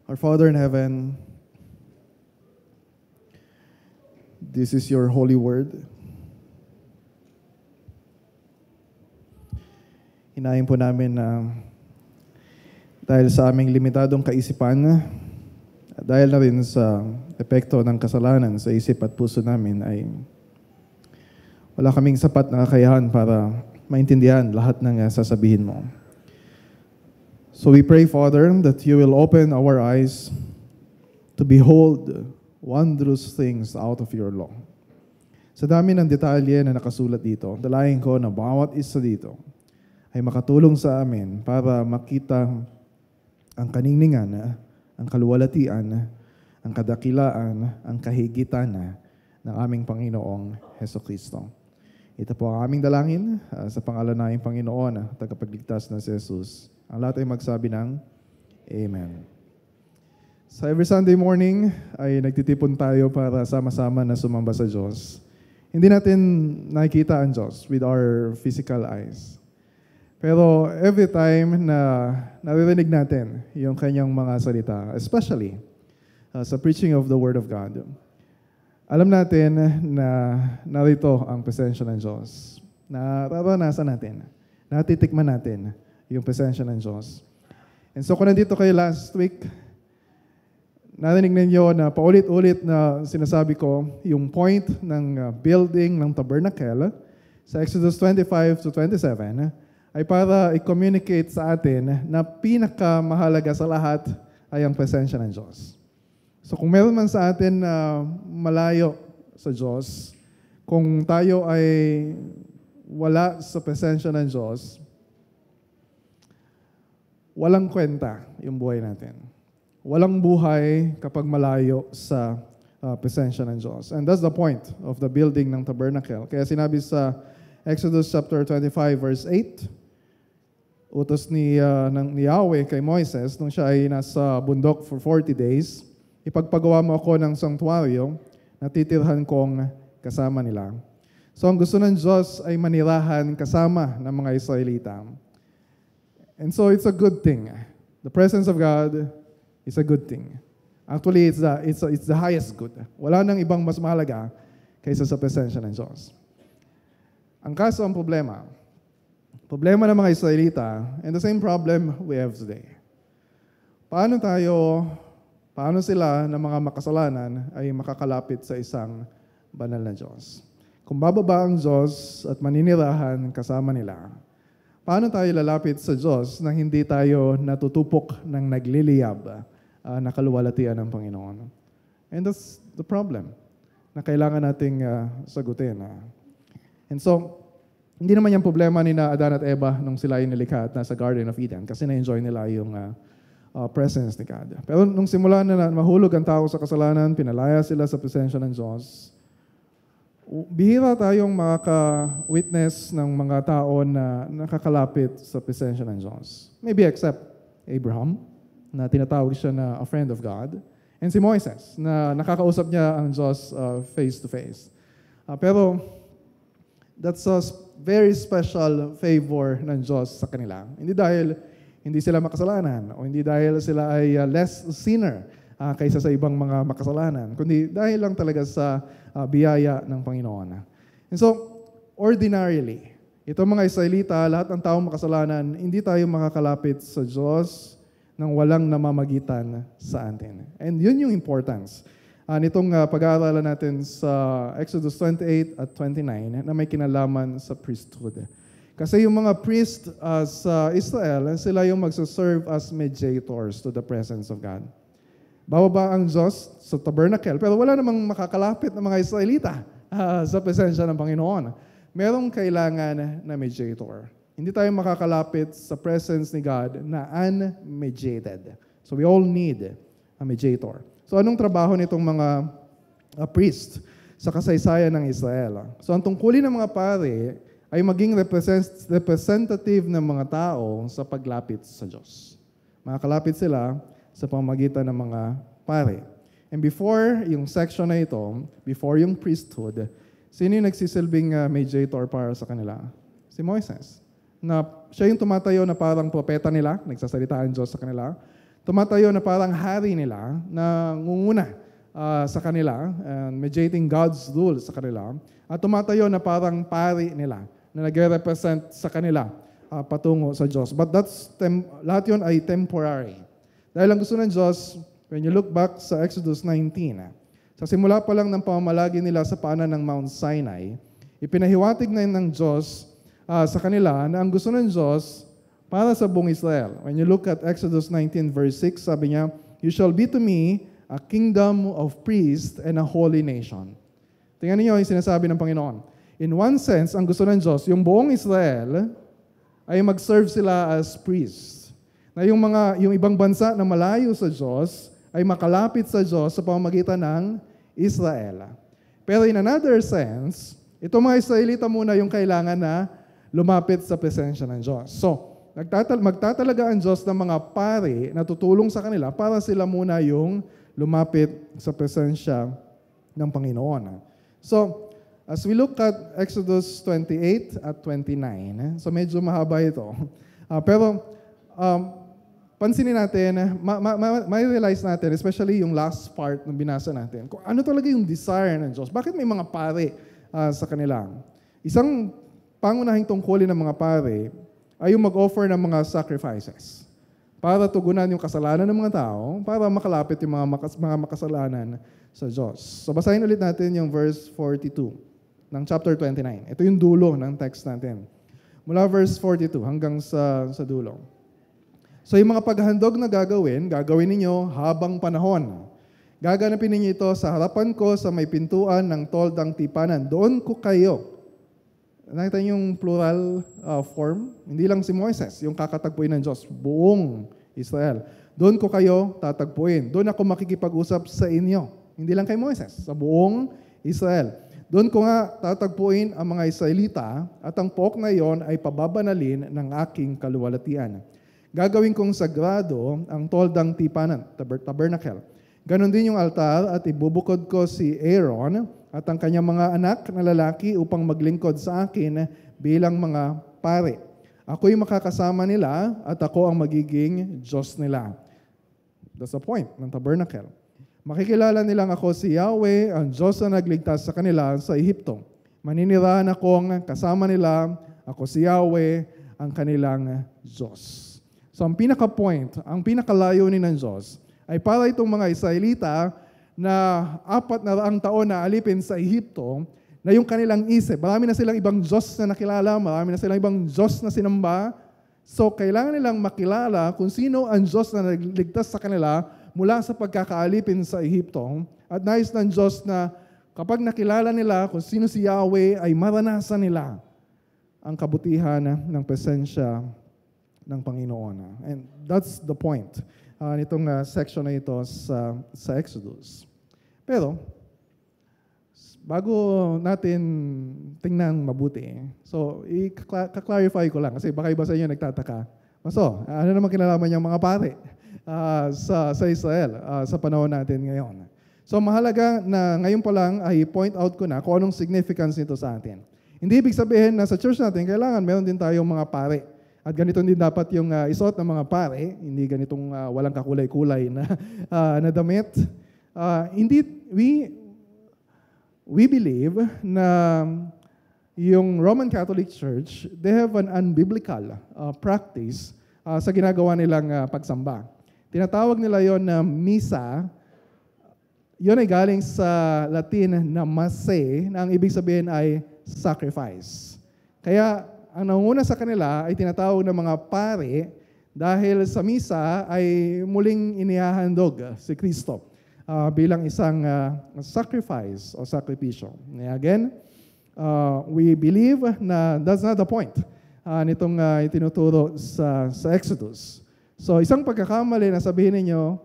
Our Father in heaven, this is your holy word. Hinahin po namin na dahil sa aming limitadong kaisipan, dahil na rin sa epekto ng kasalanan sa isip at puso namin, ay wala kaming sapat na kakayahan para maintindihan lahat ng sasabihin mo. So we pray, Father, that you will open our eyes to behold wondrous things out of your law. Sa dami ng detalye na nakasulat dito, dalayan ko na bawat isa dito ay makatulong sa amin para makita ang kaningningan, ang kaluwalhatian, ang kadakilaan, ang kahigitan ng aming Panginoong Hesukristo. Ito po ang aming dalangin sa pangalan ng aming Panginoon, tagapagligtas na si Jesus. Ang lahat ay magsabi ng Amen. So every Sunday morning ay nagtitipon tayo para sama-sama na sumamba sa Diyos. Hindi natin nakikita ang Diyos with our physical eyes. Pero every time na naririnig natin yung kanyang mga salita, especially sa preaching of the Word of God, alam natin na narito ang presensya ng Diyos. Nararanasan natin, natitikman natin yung presensya ng Diyos. And so kung nandito kayo last week, narinig ninyo na paulit-ulit na sinasabi ko yung point ng building ng tabernacle sa Exodus 25 to 27 ay para i-communicate sa atin na pinakamahalaga sa lahat ay ang presensya ng Diyos. So kung meron man sa atin na malayo sa Diyos, kung tayo ay wala sa presensya ng Diyos, walang kwenta yung buhay natin. Walang buhay kapag malayo sa presensya ng Diyos. And that's the point of the building ng tabernacle. Kaya sinabi sa Exodus chapter 25 verse 8, utos ni Yahweh kay Moises nung siya ay nasa bundok for 40 days, ipagpagawa mo ako ng sanktuaryo na titirhan kong kasama nila. So ang gusto ng Diyos ay manirahan kasama ng mga Israelita. And so it's a good thing. The presence of God is a good thing. Actually, it's the highest good. Wala nang ibang mas mahalaga kaysa sa presensya ng Diyos. Ang kaso, ang problema ng mga Israelita, and the same problem we have today. Paano sila na mga makasalanan ay makakalapit sa isang banal na Diyos? Kung bababa ang Diyos at maninirahan kasama nila, paano tayo lalapit sa Diyos na hindi tayo natutupok ng nagliliyab na kaluwalhatian ng Panginoon? And that's the problem na kailangan nating sagutin. And so, hindi naman yung problema ni Adan at Eva nung sila ay nilikha at nasa Garden of Eden kasi na-enjoy nila yung presence ni God. Pero nung simula na mahulog ang tao sa kasalanan, pinalaya sila sa presensya ng Diyos, bihira tayong makaka-witness ng mga tao na nakakalapit sa presensya ng Diyos. Maybe except Abraham, na tinatawag siya na a friend of God, and si Moises, na nakakausap niya ang Diyos face to face. Pero that's a very special favor ng Diyos sa kanila. Hindi dahil hindi sila makasalanan o hindi dahil sila ay less sinner kaysa sa ibang mga makasalanan, kundi dahil lang talaga sa biyaya ng Panginoon. And so, ordinarily, itong mga Israelita, lahat ng taong makasalanan, hindi tayo makakalapit sa Diyos nang walang namamagitan sa atin. And yun yung importance nitong pag-aaralan natin sa Exodus 28 at 29 na may kinalaman sa priesthood. Kasi yung mga priest sa Israel, sila yung magsaserve as mediators to the presence of God. Bababa ang Diyos sa tabernacle, pero wala namang makakalapit ng mga Israelita sa presensya ng Panginoon. Merong kailangan na mediator. Hindi tayo makakalapit sa presence ni God na unmediated. So we all need a mediator. So anong trabaho nitong mga priest sa kasaysayan ng Israel? So ang tungkulin ng mga pare ay maging representative ng mga tao sa paglapit sa Diyos. Makakalapit sila sa pamamagitan ng mga pare. And before yung section na ito, before yung priesthood, Sino yung nagsisilbing mediator para sa kanila? Si Moises. Na siya yung tumatayo na parang propeta nila, nagsasalita ang Diyos sa kanila. Tumatayo na parang hari nila na ngunguna sa kanila, mediating God's rule sa kanila. At tumatayo na parang pari nila na nagre-represent sa kanila patungo sa Diyos. But lahat yun ay temporary. Dahil ang gusto ng Diyos, when you look back sa Exodus 19, sa simula pa lang ng pamamalagi nila sa paanan ng Mount Sinai, ipinahiwatig na ng Diyos sa kanila na ang gusto ng Diyos para sa buong Israel. When you look at Exodus 19 verse 6, sabi niya, "You shall be to me a kingdom of priests and a holy nation." Tingnan niyo yung sinasabi ng Panginoon. In one sense, ang gusto ng Diyos, yung buong Israel ay mag-serve sila as priests. Na yung ibang bansa na malayo sa Diyos ay makalapit sa Diyos sa pamamagitan ng Israel. Pero in another sense, itong mga Israelita muna yung kailangan na lumapit sa presensya ng Diyos. So, magtatalaga ang Diyos ng mga pari na tutulong sa kanila para sila muna yung lumapit sa presensya ng Panginoon. So, as we look at Exodus 28 at 29, so medyo mahaba ito. Pero, pansinin natin, ma-realize natin, especially yung last part ng binasa natin, kung ano talaga yung desire ng Diyos. Bakit may mga pare sa kanila? Isang pangunahing tungkulin ng mga pare ay yung mag-offer ng mga sacrifices para tugunan yung kasalanan ng mga tao, para makalapit yung mga makasalanan sa Diyos. So basahin ulit natin yung verse 42 ng chapter 29. Ito yung dulo ng text natin. Mula verse 42 hanggang sa dulo. So yung mga paghandog na gagawin ninyo habang panahon. Gaganapin ninyo ito sa harapan ko sa may pintuan ng toldang tipanan. Doon ko kayo. Nakita niyo yung plural form? Hindi lang si Moises, yung kakatagpuin ng Diyos. Buong Israel. Doon ko kayo tatagpuin. Doon ako makikipag-usap sa inyo. Hindi lang kay Moises, sa buong Israel. Doon ko nga tatagpuin ang mga Israelita at ang pook na iyon ay pababanalin ng aking kaluwalhatian. Gagawin kong sagrado ang toldang tipanan, tabernacle. Ganon din yung altar at ibubukod ko si Aaron at ang kanyang mga anak na lalaki upang maglingkod sa akin bilang mga pare. Ako'y makakasama nila at ako ang magiging Diyos nila. That's the point ng tabernacle. Makikilala nilang ako si Yahweh, ang Diyos na nagligtas sa kanila sa Ehipto. Maninirahan akong kasama nila, ako si Yahweh, ang kanilang Diyos. So ang pinaka-point, ang pinaka-layunin ng Diyos ay para itong mga Israelita na 400 taon na alipin sa Ehipto, na yung kanilang isip, marami na silang ibang Diyos na nakilala, marami na silang ibang Diyos na sinamba. So kailangan nilang makilala kung sino ang Diyos na nagligtas sa kanila mula sa pagkakaalipin sa Ehipto. At nais ng Diyos na kapag nakilala nila kung sino si Yahweh, ay maranasan nila ang kabutihan ng presensya ng Panginoon. And that's the point nitong section na ito sa Exodus. Pero, bago natin tingnan mabuti, so i-clarify ko lang kasi baka iba sa inyo nagtataka. So, ano naman kinalaman niyang mga pare sa Israel sa panahon natin ngayon? So, mahalaga na ngayon pa lang ay point out ko na kung anong significance nito sa atin. Hindi ibig sabihin na sa church natin kailangan meron din tayong mga pare. At ganito din dapat yung isuot ng mga pare, hindi ganitong walang kakulay-kulay na damit. Indeed, we believe na yung Roman Catholic Church, they have an unbiblical practice sa ginagawa nilang pagsamba. Tinatawag nila yon na misa. Yon ay galing sa Latin na masse, na ang ibig sabihin ay sacrifice. Kaya ang nanguna sa kanila ay tinatawag ng mga pare dahil sa misa ay muling inihahandog si Kristo bilang isang sacrifice o sakripisyo. Again, we believe na that's not the point nitong itinuturo sa Exodus. So isang pagkakamali na sabihin ninyo,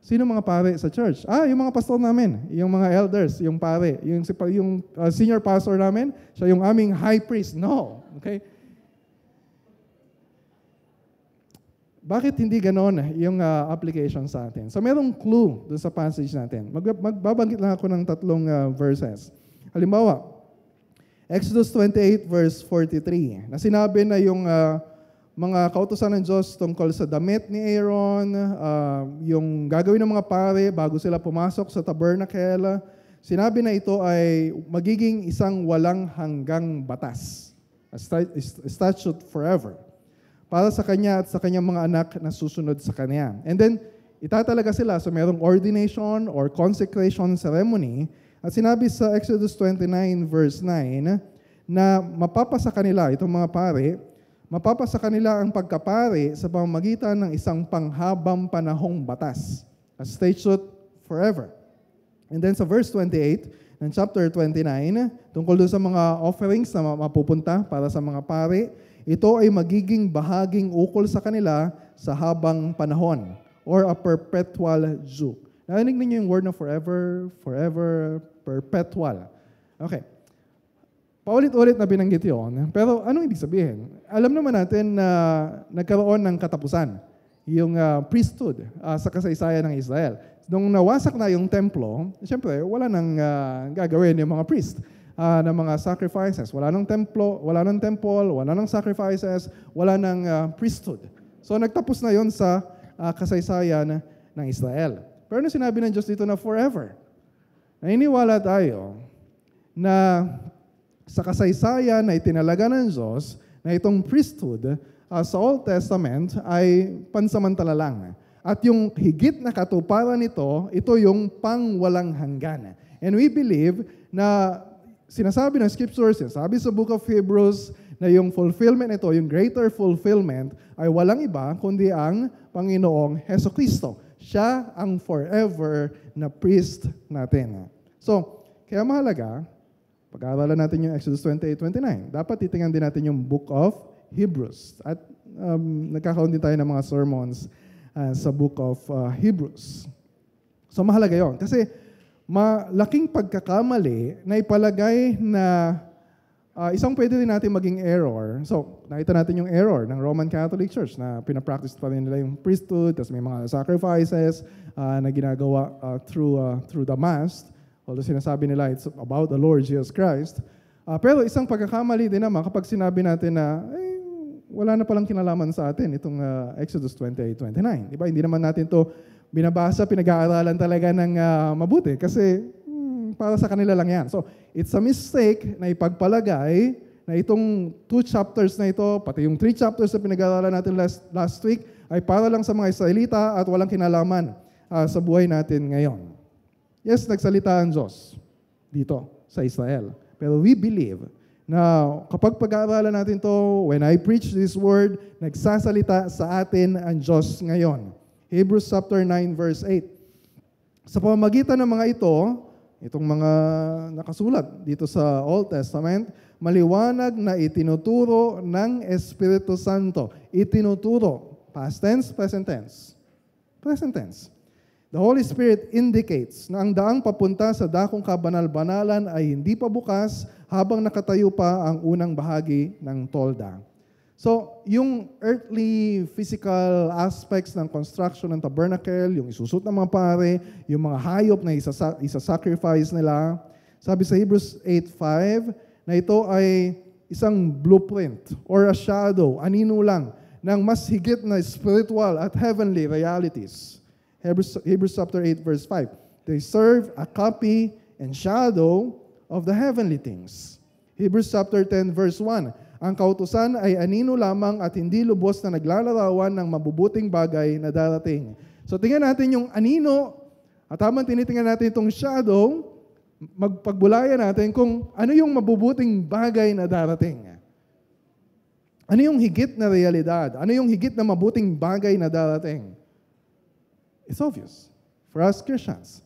sino mga pare sa church? Yung mga pastor namin, yung mga elders, yung pare, yung senior pastor namin, siya yung aming high priest. No. Okay? Bakit hindi ganon yung application sa atin? So merong clue doon sa passage natin. Magbabanggit lang ako ng 3 verses. Halimbawa, Exodus 28 verse 43, na sinabi na yung mga kautusan ng Diyos tungkol sa damit ni Aaron, yung gagawin ng mga pare bago sila pumasok sa tabernacle, sinabi na ito ay magiging isang walang hanggang batas, a statute forever, para sa kanya at sa kanyang mga anak na susunod sa kanya. And then, itatalaga sila sa merong ordination or consecration ceremony. At sinabi sa Exodus 29 verse 9 na mapapasa kanila, itong mga pare, mapapasa kanila ang pagkapare sa pamamagitan ng isang panghabang panahong batas, a statute forever. And then sa verse 28 ng chapter 29, tungkol doon sa mga offerings na mapupunta para sa mga pare, ito ay magiging bahaging ukol sa kanila sa habang panahon, or a perpetual Jew. Narinig ninyo yung word na forever, forever, perpetual. Okay. Paulit-ulit na binanggit yun, pero anong ibig sabihin? Alam naman natin na nagkaroon ng katapusan, yung priesthood sa kasaysayan ng Israel. Nung nawasak na yung templo, siyempre wala nang gagawin yung mga priest ng mga sacrifices. Wala nang templo, wala nang temple, wala nang sacrifices, wala nang priesthood. So nagtapos na yon sa kasaysayan ng Israel. Pero ano sinabi ng Diyos dito na forever? Naniniwala tayo na sa kasaysayan na itinalaga ng Diyos na itong priesthood sa Old Testament ay pansamantala lang. At yung higit na katuparan nito, ito yung pangwalang hanggan. And we believe na sinasabi ng Scriptures, sabi sa Book of Hebrews, na yung fulfillment ito, yung greater fulfillment, ay walang iba kundi ang Panginoong Hesukristo. Siya ang forever na priest natin. So, kaya mahalaga, pag-aaralan natin yung Exodus 28:29. Dapat titingnan din natin yung Book of Hebrews. At nagkakaroon din tayo ng mga sermons sa Book of Hebrews. So mahalaga yon. Kasi malaking pagkakamali na ipalagay na isang pwede rin natin maging error. So nakita natin yung error ng Roman Catholic Church na pinapractice pa rin nila yung priesthood, tapos may mga sacrifices na ginagawa through the Mass. Although sinasabi nila it's about the Lord Jesus Christ. Pero isang pagkakamali din naman kapag sinabi natin na wala na palang kinalaman sa atin itong Exodus 28:29. Diba? Hindi naman natin to binabasa, pinag-aaralan talaga ng mabuti kasi para sa kanila lang yan. So, it's a mistake na ipagpalagay na itong 2 chapters na ito, pati yung 3 chapters na pinag-aaralan natin last week, ay para lang sa mga Israelita at walang kinalaman sa buhay natin ngayon. Yes, nagsalita ang Diyos dito sa Israel. Pero we believe na kapag pag-aaralan natin to, when I preach this word, nagsasalita sa atin ang Diyos ngayon. Hebrews chapter 9 verse 8. Sa pamamagitan ng mga ito, itong mga nakasulat dito sa Old Testament, maliwanag na itinuturo ng Espiritu Santo. Itinuturo. Past tense, present tense. Present tense. The Holy Spirit indicates na ang daang papunta sa dakong kabanal-banalan ay hindi pa bukas habang nakatayo pa ang unang bahagi ng tolda. So, yung earthly, physical aspects ng construction ng tabernacle, yung isusot ng mga pare, yung mga hayop na isa-sacrifice nila, sabi sa Hebrews 8:5 na ito ay isang blueprint or a shadow, anino lang, ng mas higit na spiritual at heavenly realities. Hebrews chapter 8 verse 5. They serve a copy and shadow of the heavenly things. Hebrews chapter 10 verse 1. Ang kautusan ay anino lamang at hindi lubos na naglalarawan ng mabubuting bagay na darating. So tingnan natin yung anino at habang tinitingnan natin itong shadow, magpagbulayan natin kung ano yung mabubuting bagay na darating. Ano yung higit na realidad? Ano yung higit na mabuting bagay na darating? It's obvious for us Christians.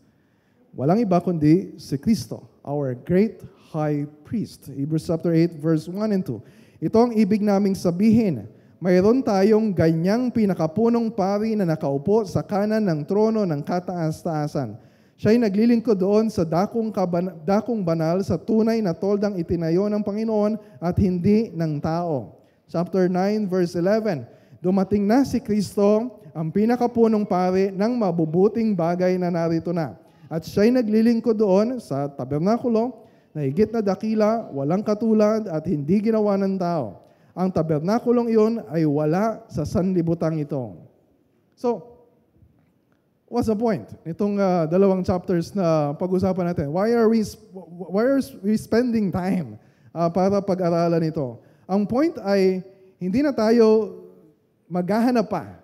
Walang iba kundi si Kristo, our great high priest. Hebrews chapter 8 verse 1 and 2. Ito ang ibig naming sabihin. Mayroon tayong ganyang pinakapunong pari na nakaupo sa kanan ng trono ng kataas-taasan. Siya'y naglilingkod doon sa dakong banal sa tunay na toldang itinayo ng Panginoon at hindi ng tao. Chapter 9 verse 11. Dumating na si Kristo, ang pinakapunong pari ng mabubuting bagay na narito na. At siya'y naglilingkod doon sa tabernakulo, na higit na dakila, walang katulad at hindi ginawa ng tao. Ang tabernakulong iyon ay wala sa sanlibutan ito. So, what's the point nitong dalawang chapters na pag-usapan natin? Why are we spending time para pag-aralan ito? Ang point ay hindi na tayo maghahanap pa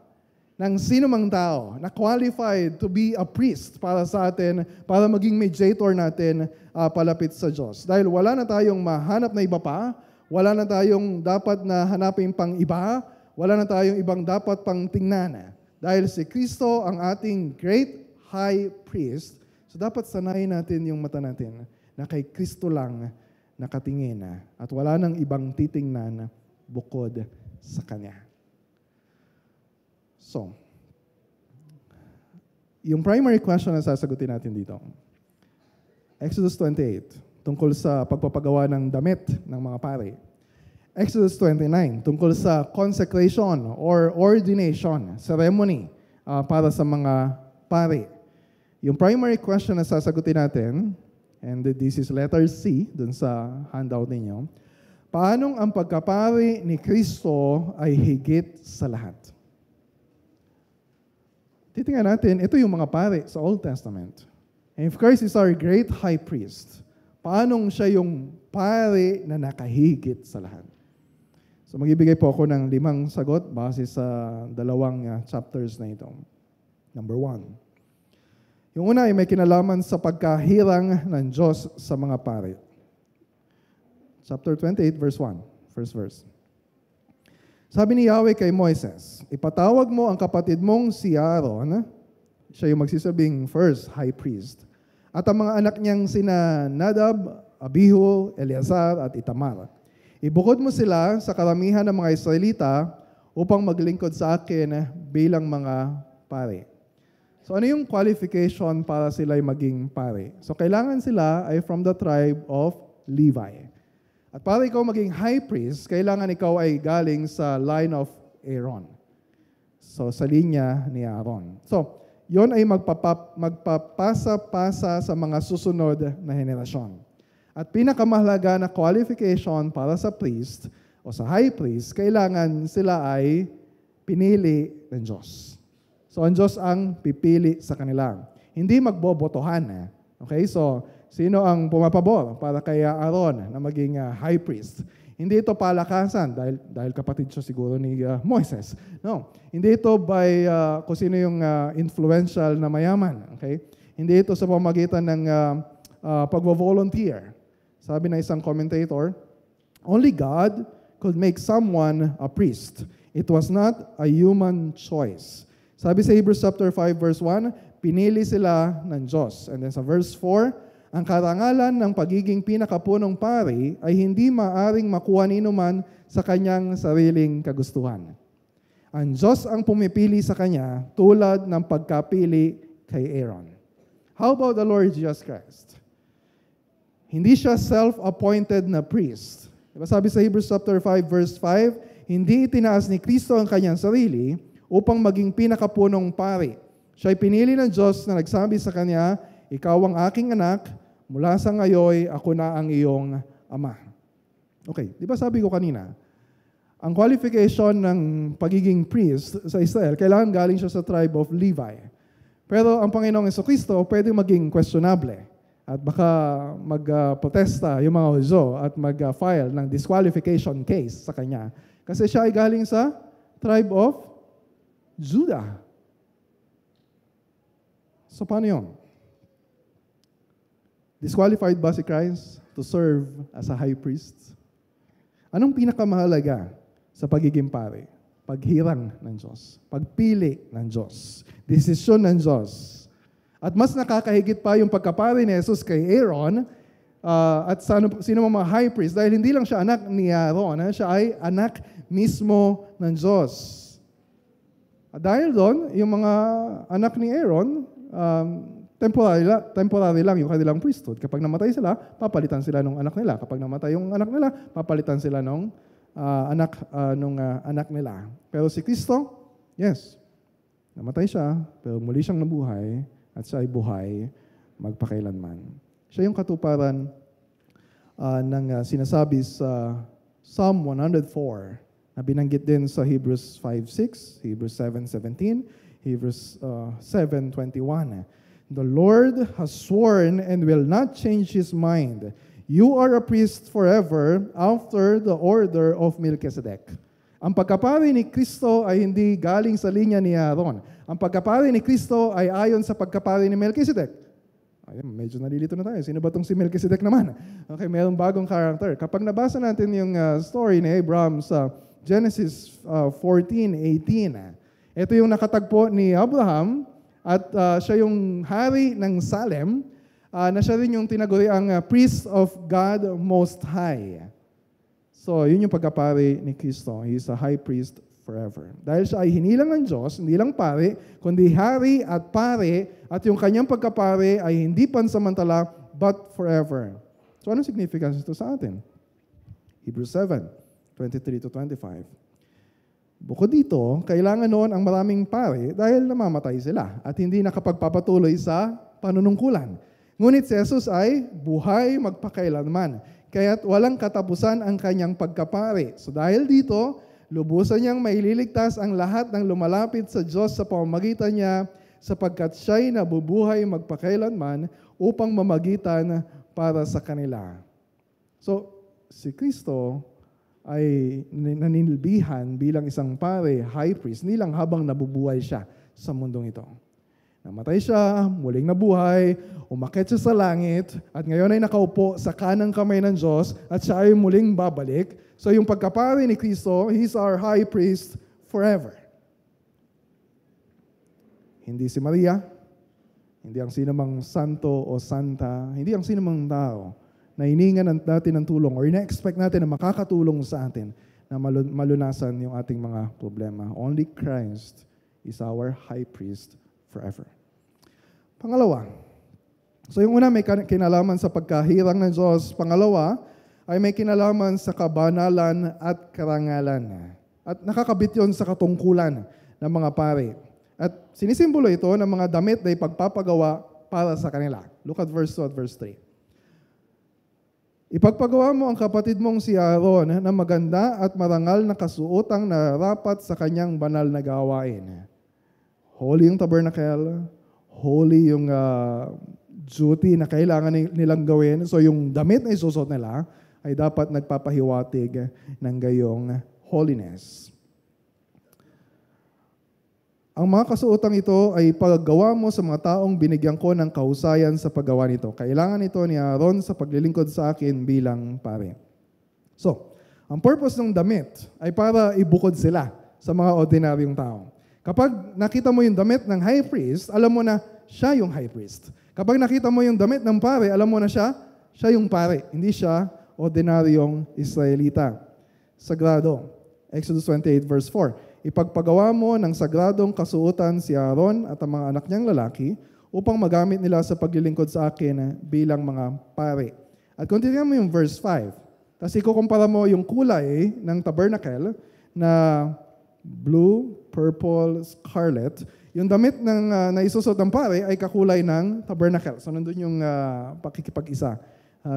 ng sino mang tao na qualified to be a priest para sa atin, para maging mediator natin palapit sa Diyos. Dahil wala na tayong mahanap na iba pa, wala na tayong dapat na hanapin pang iba, wala na tayong ibang dapat pang tingnan. Dahil si Kristo ang ating great high priest, so dapat sanayin natin yung mata natin na kay Kristo lang nakatingin at wala nang ibang titingnan bukod sa Kanya. So, yung primary question na sasagutin natin dito, Exodus 28, tungkol sa pagpapagawa ng damit ng mga pari. Exodus 29, tungkol sa consecration or ordination, ceremony para sa mga pari. Yung primary question na sasagutin natin, and this is letter C, dun sa handout ninyo, paanong ang pagkapari ni Kristo ay higit sa lahat? Titingnan natin, ito yung mga pari sa Old Testament. And if Christ is our great high priest, paanong siya yung pari na nakahigit sa lahat? So magbibigay po ako ng 5 sagot base sa dalawang chapters na ito. Number 1. Yung una ay may kinalaman sa pagkahirang ng Diyos sa mga pari. Chapter 28, verse 1. First verse. Sabi ni Yahweh kay Moises, ipatawag mo ang kapatid mong si Aaron, siya yung magsisabing first high priest, at ang mga anak niyang sina Nadab, Abihu, Eleazar at Itamar. Ibukod mo sila sa karamihan ng mga Israelita upang maglingkod sa akin bilang mga pare. So ano yung qualification para sila ay maging pare? So kailangan sila ay from the tribe of Levi. At para ikaw maging high priest, kailangan ikaw ay galing sa line of Aaron. So sa linya ni Aaron. So yon ay magpapasa-pasa sa mga susunod na henerasyon. At pinakamahalaga na qualification para sa priest o sa high priest, kailangan sila ay pinili ng Diyos. So ang Diyos ang pipili sa kanila. Hindi magbobotohan. Okay? So sino ang pumapabor para kay Aaron na maging high priest? Hindi ito palakasan dahil kapatid siya siguro ni Moises. No. Hindi ito by kung sino yung influential na mayaman. Okay? Hindi ito sa pamamagitan ng pagvo-volunteer. Sabi na isang commentator, only God could make someone a priest. It was not a human choice. Sabi sa Hebrews chapter 5 verse 1, pinili sila ng Diyos. And then sa verse 4, ang karangalan ng pagiging pinakapunong pari ay hindi maaring makuha ninuman sa kanyang sariling kagustuhan. Ang Diyos ang pumipili sa kanya tulad ng pagkapili kay Aaron. How about the Lord Jesus Christ? Hindi siya self-appointed na priest. Diba sabi sa Hebrews chapter 5 verse 5, hindi itinaas ni Kristo ang kanyang sarili upang maging pinakapunong pari. Siya'y pinili ng Diyos na nagsabi sa kanya, ikaw ang aking anak, mula sa ngayoy, ako na ang iyong ama. Okay, di ba sabi ko kanina, ang qualification ng pagiging priest sa Israel, kailangan galing siya sa tribe of Levi. Pero ang Panginoong Jesucristo pwede maging questionable. At baka mag-protesta yung mga Huzo at mag-file ng disqualification case sa kanya. Kasi siya ay galing sa tribe of Judah. So paano yun? Disqualified ba si Christ to serve as a high priest? Anong pinakamahalaga sa pagiging pare? Paghirang ng Diyos. Pagpili ng Diyos. Desisyon ng Diyos. At mas nakakahigit pa yung pagkapare ni Jesus kay Aaron at sino mga high priest dahil hindi lang siya anak ni Aaron, siya ay anak mismo ng Diyos. At dahil doon, yung mga anak ni Aaron, temporary lang yung kanilang priesthood. Kapag namatay sila, papalitan sila ng anak nila. Kapag namatay yung anak nila, papalitan sila ng anak nila. Pero si Kristo, yes, namatay siya, pero muli siyang nabuhay at siya ay buhay magpakailanman. Siya yung katuparan sinasabi sa Psalm 104 na binanggit din sa Hebrews 5:6, Hebrews 7:17, Hebrews 7:21. The Lord has sworn and will not change His mind. You are a priest forever after the order of Melchizedek. Ang pagkapari ni Kristo ay hindi galing sa linya ni Aaron. Ang pagkapari ni Kristo ay ayon sa pagkapari ni Melchizedek. Ay, medyo nalilito na tayo. Sino ba itong si Melchizedek naman? Okay, mayroong bagong character. Kapag nabasa natin yung story ni Abraham sa Genesis 14:18, ito yung nakatagpo ni Abraham at siya yung hari ng Salem, na siya rin yung tinaguri ang priest of God Most High. So, yun yung pagkapari ni Kristo. He is a high priest forever. Dahil siya ay hinilang ng Diyos, hindi lang pare, kundi hari at pare, at yung kanyang pagkapare ay hindi pansamantala, but forever. So, anong significance ito sa atin? Hebrews 7:23-25. Bukod dito, kailangan noon ang maraming pare dahil namamatay sila at hindi nakapagpapatuloy sa panunungkulan. Ngunit si Jesus ay buhay magpakailanman, kaya't walang katapusan ang kanyang pagkapare. So dahil dito, lubusan niyang maililigtas ang lahat ng lumalapit sa Diyos sa pamamagitan niya, sapagkat siya'y nabubuhay magpakailanman upang mamagitan para sa kanila. So, si Kristo ay naninilbihan bilang isang pare, high priest, hindi lang habang nabubuhay siya sa mundong ito. Namatay siya, muling nabuhay, umakyat siya sa langit, at ngayon ay nakaupo sa kanang kamay ng Diyos, at siya ay muling babalik. So yung pagkapari ni Kristo, He's our high priest forever. Hindi si Maria, hindi ang sinumang santo o santa, hindi ang sinumang tao na hiningan natin ng tulong or ina-expect natin na makakatulong sa atin na malunasan yung ating mga problema. Only Christ is our high priest forever. Pangalawa, so yung una may kinalaman sa pagkahirang ng Diyos. Pangalawa, ay may kinalaman sa kabanalan at karangalan. At nakakabit yon sa katungkulan ng mga pare. At sinisimbolo ito ng mga damit na ipagpapagawa para sa kanila. Look at verse 2 at verse 3. Ipagpagawa mo ang kapatid mong si Aaron na maganda at marangal na kasuotang narapat sa kanyang banal na gawain. Holy yung tabernacle, holy yung duty na kailangan nilang gawin. So yung damit na isusot nila ay dapat nagpapahiwatig ng gayong holiness. Ang mga kasuotang ito ay paggawa mo sa mga taong binigyan ko ng kahusayan sa paggawa nito. Kailangan ito ni Aaron sa paglilingkod sa akin bilang pare. So, ang purpose ng damit ay para ibukod sila sa mga ordinaryong tao. Kapag nakita mo yung damit ng high priest, alam mo na siya yung high priest. Kapag nakita mo yung damit ng pare, alam mo na siya yung pare. Hindi siya ordinaryong Israelita. Sagrado. Exodus 28 verse 4. Ipagpagawa mo ng sagradong kasuotan si Aaron at ang mga anak niyang lalaki upang magamit nila sa paglilingkod sa akin bilang mga pare. At kung titignan mo yung verse 5, tapos ikukumpara mo yung kulay ng tabernacle na blue, purple, scarlet, yung damit ng naisusot ng pare ay kakulay ng tabernacle. So nandun yung pakikipag-isa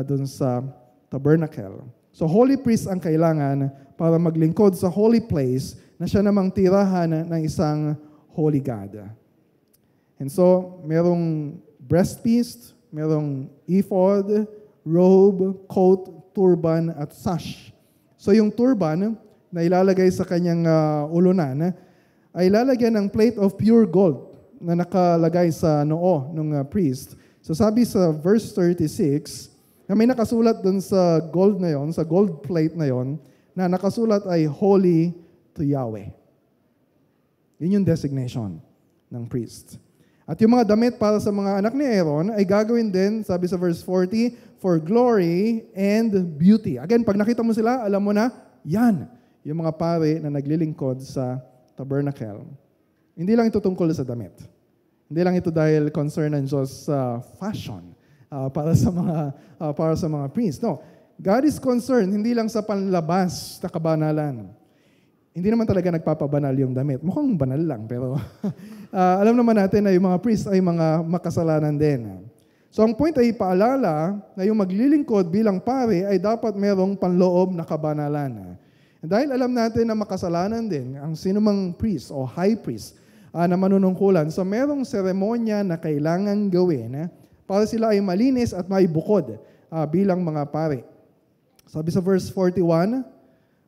dun sa tabernacle. So holy priest ang kailangan para maglingkod sa holy place na siya namang tirahan ng isang holy God. And so, merong breastpiece, merong ephod, robe, coat, turban, at sash. So yung turban na ilalagay sa kanyang ulunan ay lalagyan ng plate of pure gold na nakalagay sa noo ng priest. So sabi sa verse 36, na may nakasulat dun sa gold na yon, sa gold plate na yon, na nakasulat ay holy to Yahweh. Yun yung designation ng priest. At yung mga damit para sa mga anak ni Aaron ay gagawin din, sabi sa verse 40, for glory and beauty. Again, pag nakita mo sila, alam mo na, yan, yung mga pare na naglilingkod sa tabernacle. Hindi lang ito tungkol sa damit. Hindi lang ito dahil concern ng Diyos sa fashion para sa mga priests. No, God is concerned hindi lang sa panlabas na kabanalan. Hindi naman talaga nagpapabanal yung damit. Mukhang banal lang, pero alam naman natin na yung mga priests ay mga makasalanan din. So ang point ay paalala na yung maglilingkod bilang pare ay dapat merong panloob na kabanalan. Dahil alam natin na makasalanan din ang sinumang priest o high priest na manunungkulan. So merong seremonya na kailangan gawin para sila ay malinis at may bukod bilang mga pare. Sabi sa verse 41,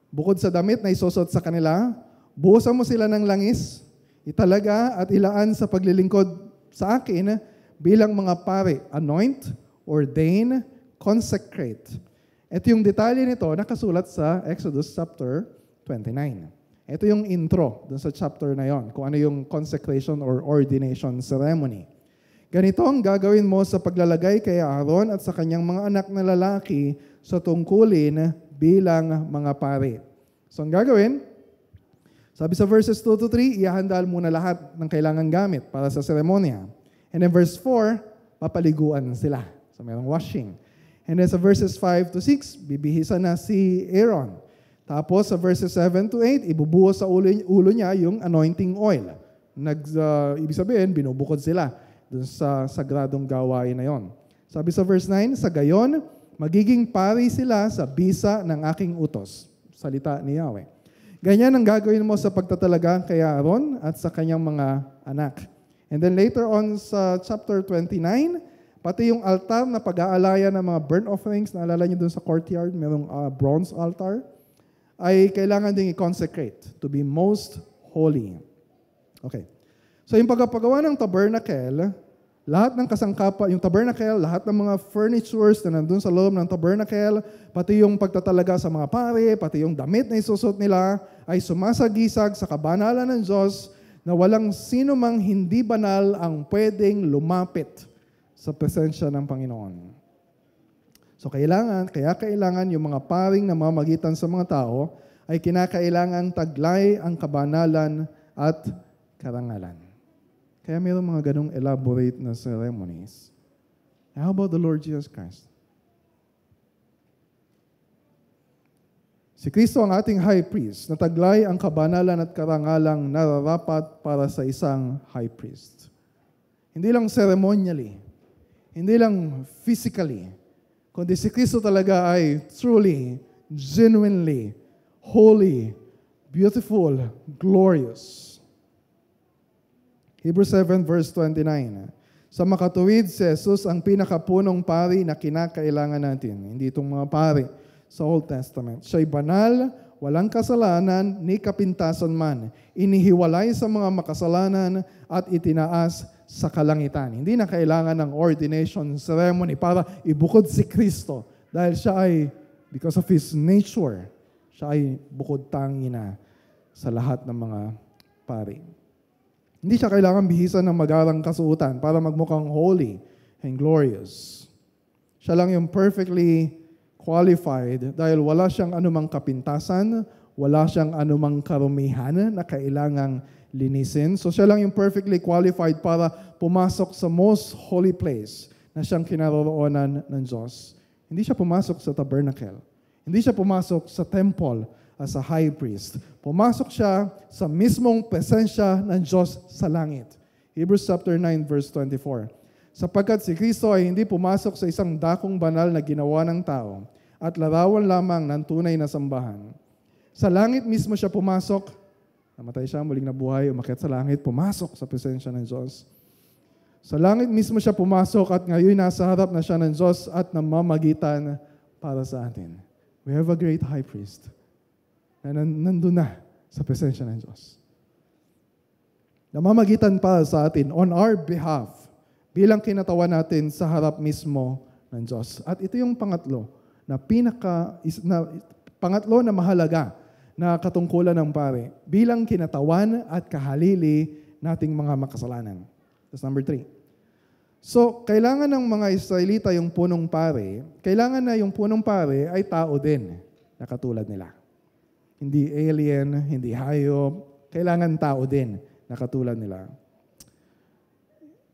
bukod sa damit na isusot sa kanila, buhusan mo sila ng langis, italaga at ilaan sa paglilingkod sa akin bilang mga pare, anoint, ordain, consecrate. Ito yung detalye nito nakasulat sa Exodus chapter 29. Ito yung intro dun sa chapter na yon, kung ano yung consecration or ordination ceremony. Ganito ang gagawin mo sa paglalagay kay Aaron at sa kanyang mga anak na lalaki sa tungkulin bilang mga pare. So ang gagawin, sabi sa verses 2 to 3, ihahandal muna lahat ng kailangang gamit para sa seremonya. And then verse 4, papaliguan sila. So mayroong washing. And then sa verses 5 to 6, bibihisan na si Aaron. Tapos sa verses 7 to 8, ibubuhos sa ulo niya yung anointing oil. Ibig sabihin, binubukod sila dun sa sagradong gawain na yon. Sabi sa verse 9, sa gayon, magiging pari sila sa bisa ng aking utos. Salita ni Yahweh. Ganyan ang gagawin mo sa pagtatalaga kay Aaron at sa kanyang mga anak. And then later on sa chapter 29, pati yung altar na pag-aalaya ng mga burnt offerings, naalala niyo dun sa courtyard, merong bronze altar, ay kailangan ding i-consecrate to be most holy. Okay. So yung pagpapagawa ng tabernacle, lahat ng kasangkapa, yung tabernacle, lahat ng mga furnitures na nandun sa loob ng tabernacle, pati yung pagtatalaga sa mga pare, pati yung damit na isusot nila, ay sumasagisag sa kabanalan ng Diyos na walang sino mang hindi banal ang pwedeng lumapit sa presensya ng Panginoon. So kaya kailangan yung mga paring na mamagitan sa mga tao ay kinakailangan taglay ang kabanalan at karangalan. Kaya mayroong mga ganong elaborate na ceremonies. How about the Lord Jesus Christ? Si Kristo ang ating high priest na taglay ang kabanalan at karangalang nararapat para sa isang high priest. Hindi lang ceremonially, hindi lang physically, kundi si Kristo talaga ay truly, genuinely, holy, beautiful, glorious. Hebrews 7 verse 29. Sa makatuwid, si Jesus ang pinakapunong pari na kinakailangan natin. Hindi itong mga pari sa Old Testament. Siya'y banal, walang kasalanan, ni kapintasan man. Inihiwalay sa mga makasalanan at itinaas sa kalangitan. Hindi na kailangan ng ordination ceremony para ibukod si Kristo. Dahil siya ay, because of His nature, siya ay bukod tangi na sa lahat ng mga pari. Hindi siya kailangan bihisan ng magarang kasuotan para magmukhang holy and glorious. Siya lang yung perfectly qualified dahil wala siyang anumang kapintasan, wala siyang anumang karumihan na kailangang linisin. So siya lang yung perfectly qualified para pumasok sa most holy place na siyang kinaroroonan ng Diyos. Hindi siya pumasok sa tabernacle. Hindi siya pumasok sa temple as a high priest. Pumasok siya sa mismong presensya ng Diyos sa langit. Hebrews chapter 9 verse 24. Sapagkat si Kristo ay hindi pumasok sa isang dakong banal na ginawa ng tao at larawan lamang ng tunay na sambahan. Sa langit mismo siya pumasok, namatay siya, muling nabuhay, umakyat sa langit, pumasok sa presensya ng Diyos. Sa langit mismo siya pumasok at ngayon nasa harap na siya ng Diyos at namamagitan para sa atin. We have a great high priest na nandun na sa presensya ng Diyos. Namamagitan para sa atin on our behalf bilang kinatawan natin sa harap mismo ng Diyos. At ito yung pangatlo na mahalaga na katungkulan ng pare bilang kinatawan at kahalili nating mga makasalanan. That's number 3. So, kailangan ng mga Israelita yung punong pare, kailangan na yung punong pare ay tao din na katulad nila. Hindi alien, hindi hayop, kailangan tao din na katulad nila.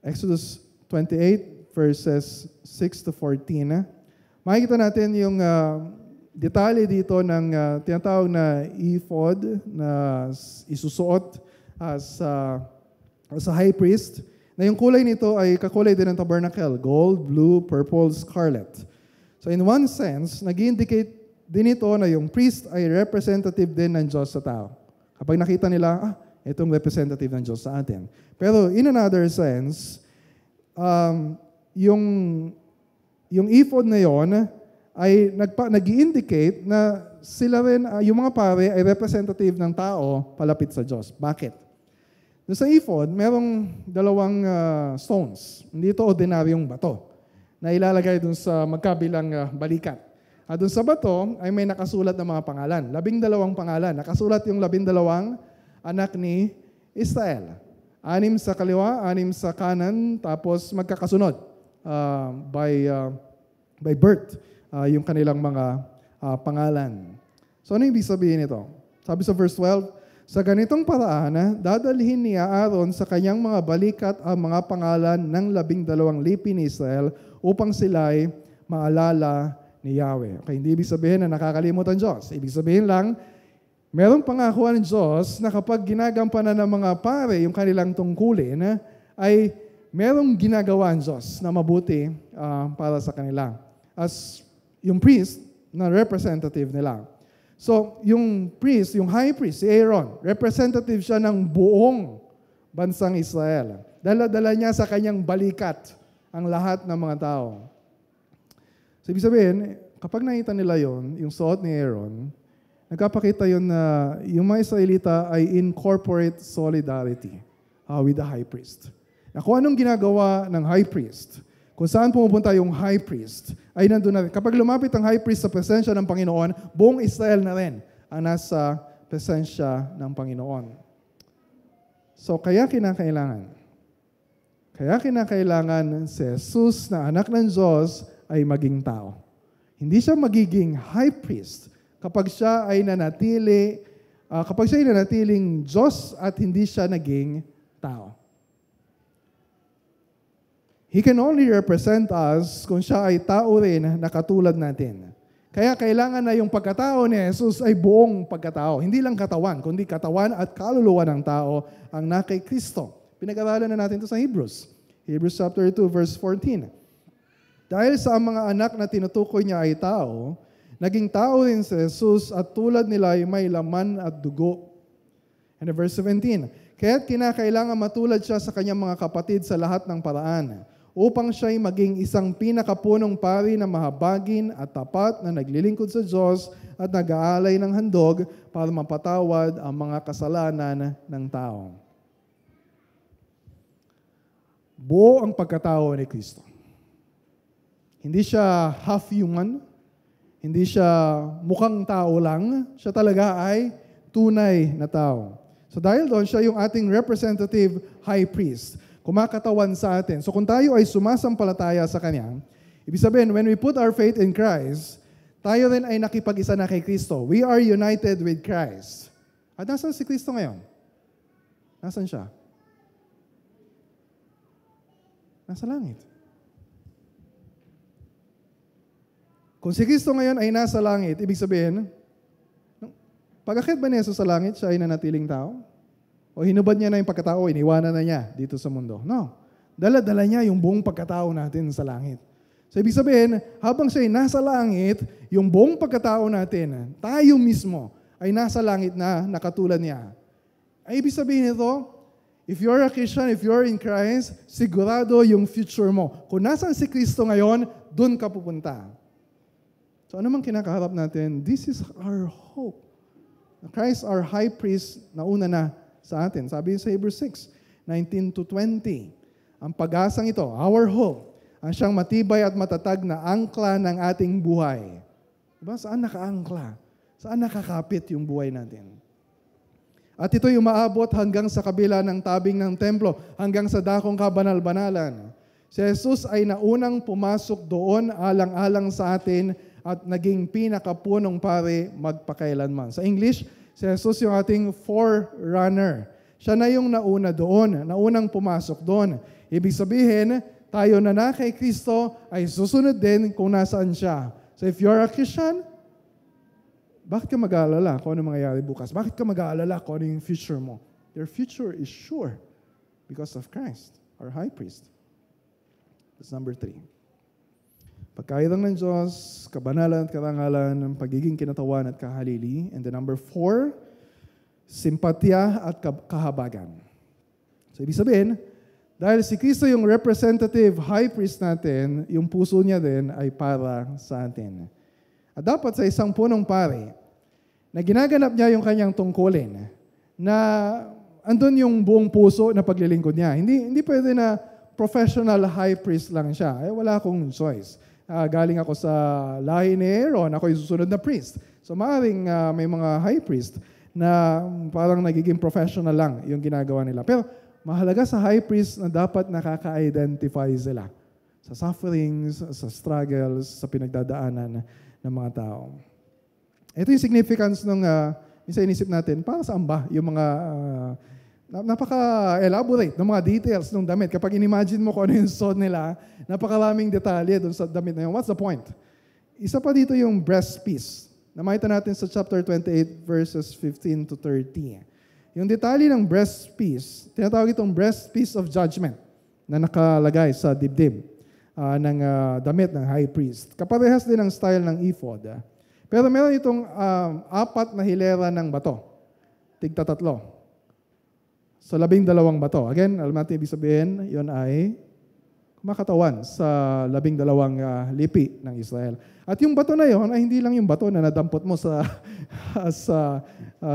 Exodus 28 verses 6 to 14. Makikita natin yung detalye dito ng tinatawag na ephod na isusuot as a high priest na yung kulay nito ay kakulay din ng tabernacle, gold, blue, purple, scarlet. So in one sense, nag-indicate din ito na yung priest ay representative din ng Diyos sa tao. Kapag nakita nila, itong representative ng Diyos sa atin. Pero in another sense, yung ephod na yon ay nag-indicate na sila rin, yung mga pare ay representative ng tao palapit sa Diyos. Bakit? Doon sa ephod, merong dalawang stones. Hindi ito ordinaryong bato na ilalagay doon sa magkabilang balikat. At doon sa bato ay may nakasulat na mga pangalan. 12 pangalan. Nakasulat yung 12 anak ni Israel. 6 sa kaliwa, 6 sa kanan, tapos magkakasunod by birth yung kanilang mga pangalan. So ano ibig sabihin nito? Sabi sa verse 12, sa ganitong paraan, dadalhin niya Aaron sa kanyang mga balikat ang mga pangalan ng 12 lipi ni Israel upang sila'y maalala ni Yahweh. Okay, hindi ibig sabihin na nakakalimutan Diyos. Ibig sabihin lang, merong pangako ng Diyos na kapag ginagampanan ng mga pare yung kanilang tungkulin, ay merong ginagawa ang Diyos na mabuti para sa kanila. As yung priest na representative nila. So, yung priest, yung high priest, si Aaron, representative siya ng buong bansang Israel. Dala-dala niya sa kanyang balikat ang lahat ng mga tao. So, ibig sabihin, kapag nakita nila yon, yung suot ni Aaron, nagkapakita yun na yung mga Israelita ay in corporate solidarity with the high priest. Na kung anong ginagawa ng high priest, kung saan pumupunta yung high priest, ay nandun na rin. Kapag lumapit ang high priest sa presensya ng Panginoon, buong Israel na rin ang nasa presensya ng Panginoon. So, kaya kinakailangan si Jesus na anak ng Diyos ay maging tao. Hindi siya magiging high priest kapag siya ay nanatiling Diyos at hindi siya naging tao. He can only represent us kung siya ay tao rin na katulad natin. Kaya kailangan na yung pagkatao ni Jesus ay buong pagkatao. Hindi lang katawan, kundi katawan at kaluluwa ng tao ang na kay Kristo. Pinag-aralan na natin ito sa Hebrews. Hebrews chapter 2, verse 14. Dahil sa mga anak na tinutukoy niya ay tao, naging tao rin si Jesus at tulad nila ay may laman at dugo. And verse 17, kaya't kinakailangan matulad siya sa kanyang mga kapatid sa lahat ng paraan, upang siya'y maging isang pinakapunong pari na mahabagin at tapat na naglilingkod sa Diyos at nag-aalay ng handog para mapatawad ang mga kasalanan ng tao. Buo ang pagkatao ni Kristo. Hindi siya half human, hindi siya mukhang tao lang, siya talaga ay tunay na tao. So dahil doon, siya yung ating representative high priest. Kumakatawan sa atin. So kung tayo ay sumasampalataya sa Kanya, ibig sabihin, when we put our faith in Christ, tayo rin ay nakipag-isa na kay Kristo. We are united with Christ. At nasan si Kristo ngayon? Nasan siya? Nasa langit. Kung si Kristo ngayon ay nasa langit, ibig sabihin, pag-akyat ba ni Jesus sa langit, siya ay nanatiling tao? O hinubad niya na yung pagkatao, iniwanan na niya dito sa mundo? No. Dala-dala niya yung buong pagkatao natin sa langit. So ibig sabihin, habang siya ay nasa langit, yung buong pagkatao natin, tayo mismo, ay nasa langit na nakatulad niya. Ay ibig sabihin ito, if you're a Christian, if you're in Christ, sigurado yung future mo. Kung nasan si Kristo ngayon, dun ka pupunta. So ano mang kinakaharap natin, this is our hope. Christ, our high priest, nauna na sa atin. Sabi sa Hebrews 6, 19 to 20. Ang pag-asang ito, our hope, ang siyang matibay at matatag na angkla ng ating buhay. Diba? Saan nakaangkla? Saan nakakapit yung buhay natin? At ito'y umaabot hanggang sa kabila ng tabing ng templo, hanggang sa dakong kabanal-banalan. Si Jesus ay naunang pumasok doon alang-alang sa atin at naging pinakapunong pare magpakailanman. Sa English, si Jesus yung ating forerunner. Siya na yung nauna doon, naunang pumasok doon. Ibig sabihin, tayo na kay Kristo ay susunod din kung nasaan siya. So if you're a Christian, bakit ka mag-aalala kung ano mangyayari bukas? Bakit ka mag-aalala kung ano yung future mo? Your future is sure because of Christ. our high priest. That's number 3. Pagkairang ng Diyos, kabanalan at karangalan ng pagiging kinatawan at kahalili. And then number 4, simpatya at kahabagan. So ibig sabihin, dahil si Kristo yung representative high priest natin, yung puso niya din ay para sa atin. At dapat sa isang punong pare, na ginaganap niya yung kanyang tungkulin, na andun yung buong puso na paglilingkod niya. Hindi pwede na professional high priest lang siya. Wala akong choice. Galing ako sa lahi ni Aaron, ako yung susunod na priest. So maaaring may mga high priest na parang nagiging professional lang yung ginagawa nila. Pero mahalaga sa high priest na dapat nakaka-identify sila sa sufferings, sa struggles, sa pinagdadaanan ng mga tao. Ito yung significance ng minsan inisip natin, para saan ba yung mga napaka-elaborate ng mga details ng damit. Kapag inimagine mo kung ano yung suot nila, napakaraming detalye dun sa damit na yun. What's the point? Isa pa dito yung breast piece. Nakita natin sa chapter 28 verses 15 to 30. Yung detalye ng breast piece, tinatawag itong breast piece of judgment na nakalagay sa dibdib ng damit ng high priest. Kaparehas din ang style ng ephod. Pero meron itong 4 na hilera ng bato. Tigta-3. So 12 bato. Again, alam natin ibig sabihin, yun ay kumakatawan sa 12 lipi ng Israel. At yung bato na yun ay hindi lang yung bato na nadampot mo sa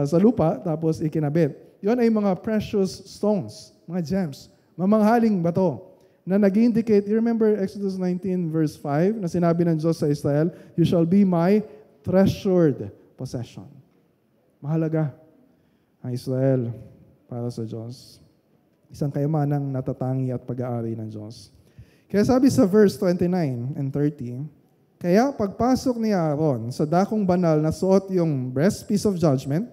sa lupa tapos ikinabit. Yun ay mga precious stones, mga gems, mamanghaling bato na nag-indicate, you remember Exodus 19 verse 5 na sinabi ng Diyos sa Israel, "You shall be my treasured possession." Mahalaga ang Israel para sa Diyos. Isang kayamanang natatangi at pag-aari ng Diyos. Kaya sabi sa verse 29 and 30, kaya pagpasok ni Aaron sa dakong banal na suot yung breastpiece of judgment,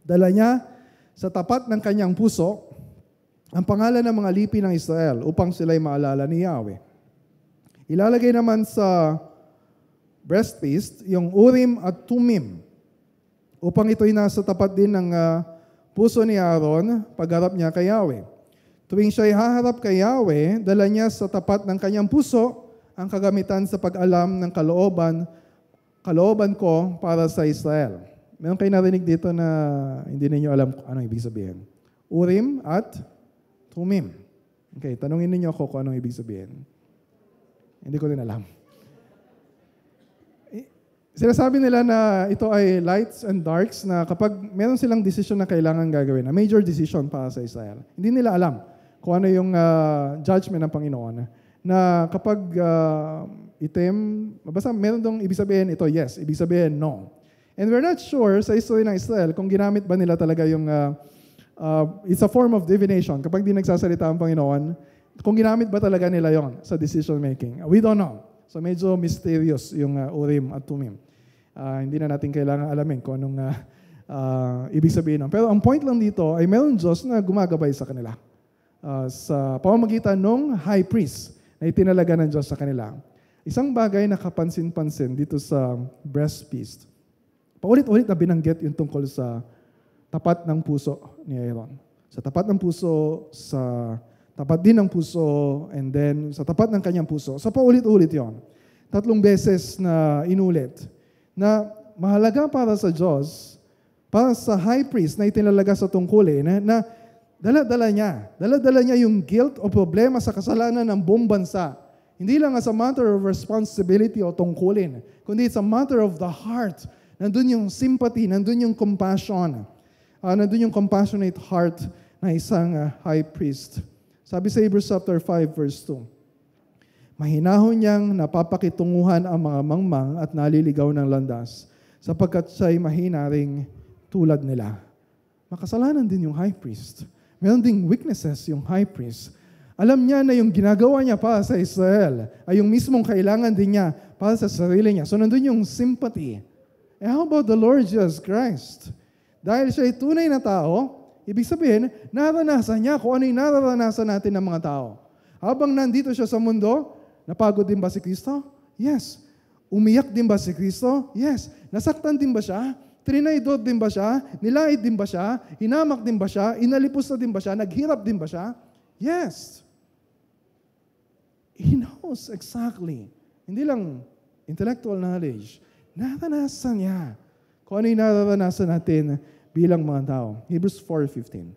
dala niya sa tapat ng kanyang puso ang pangalan ng mga lipi ng Israel upang sila'y maalala ni Yahweh. Ilalagay naman sa breastpiece yung Urim at Tumim upang ito'y nasa tapat din ng puso ni Aaron pagharap niya kay Yahweh. Tuwing siya'y haharap kay Yahweh, dala niya sa tapat ng kanyang puso ang kagamitan sa pag-alam ng kalooban ko para sa Israel. Meron kayo narinig dito na hindi ninyo alam anong ibig sabihin. Urim at Tumim. Okay, tanungin ninyo ako kung anong ibig sabihin. Hindi ko din alam. Sinasabi nila na ito ay lights and darks na kapag meron silang decision na kailangan gagawin, a major decision para sa Israel, hindi nila alam kung ano yung judgment ng Panginoon. Na kapag itim, basta meron dong ibig sabihin ito, yes, ibig sabihin no. And we're not sure sa history ng Israel kung ginamit ba nila talaga yung, it's a form of divination. Kapag di nagsasalita ang Panginoon, kung ginamit ba talaga nila yon sa decision making. We don't know. So medyo mysterious yung Urim at Tumim. Hindi na natin kailangan alamin kung anong ibig sabihin. Pero ang point lang dito ay mayroong Diyos na gumagabay sa kanila. Sa pamamagitan ng high priest na itinalaga ng Diyos sa kanila. Isang bagay na kapansin-pansin dito sa breastpiece. Paulit-ulit na binanggit yung tungkol sa tapat ng puso ni Aaron. Sa tapat ng puso, sa tapat din ng puso, and then sa tapat ng kanyang puso. So paulit-ulit yon. 3 beses na inulit na mahalaga para sa Diyos, para sa high priest na itinalaga sa tungkulin, na dala-dala niya yung guilt o problema sa kasalanan ng buong bansa. Hindi lang as a matter of responsibility o tungkulin, kundi it's a matter of the heart. Nandun yung sympathy, nandun yung compassion. Nandun yung compassionate heart na isang high priest. Sabi sa Hebrews chapter 5 verse 2, mahinahon niyang napapakitunguhan ang mga mangmang at naliligaw ng landas sapagkat siya'y mahina ring tulad nila. Makasalanan din yung high priest. Meron ding weaknesses yung high priest. Alam niya na yung ginagawa niya para sa Israel ay yung mismong kailangan din niya para sa sarili niya. So nandun yung sympathy. How about the Lord Jesus Christ? Dahil siya ay tunay na tao, ibig sabihin, naranasan niya kung ano yung nararanasan natin ng mga tao. Habang nandito siya sa mundo, napagod din ba si Kristo? Yes. Umiyak din ba si Kristo? Yes. Nasaktan din ba siya? Trinaydor din ba siya? Nilait din ba siya? Hinamak din ba siya? Inalipos na din ba siya? Naghirap din ba siya? Yes. He knows exactly. Hindi lang intellectual knowledge. Naranasan niya kung ano yung naranasan natin bilang mga tao. Hebrews 4:15.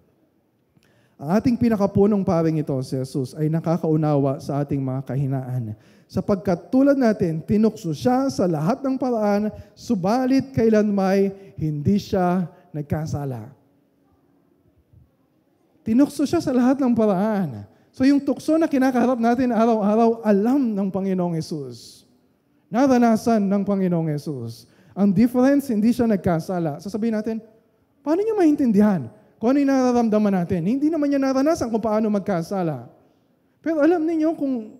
Ang ating pinakapunong paring ito, si Jesus, ay nakakaunawa sa ating mga kahinaan. Sapagkat tulad natin, tinukso siya sa lahat ng paraan, subalit kailanmay hindi siya nagkasala. Tinukso siya sa lahat ng paraan. So yung tukso na kinakaharap natin araw-araw, alam ng Panginoong Yesus. Naranasan ng Panginoong Yesus. Ang difference, hindi siya nagkasala. Sasabihin natin, paano niyo maintindihan kung ano yung nararamdaman natin? Hindi naman niya naranasan kung paano magkasala. Pero alam niyo kung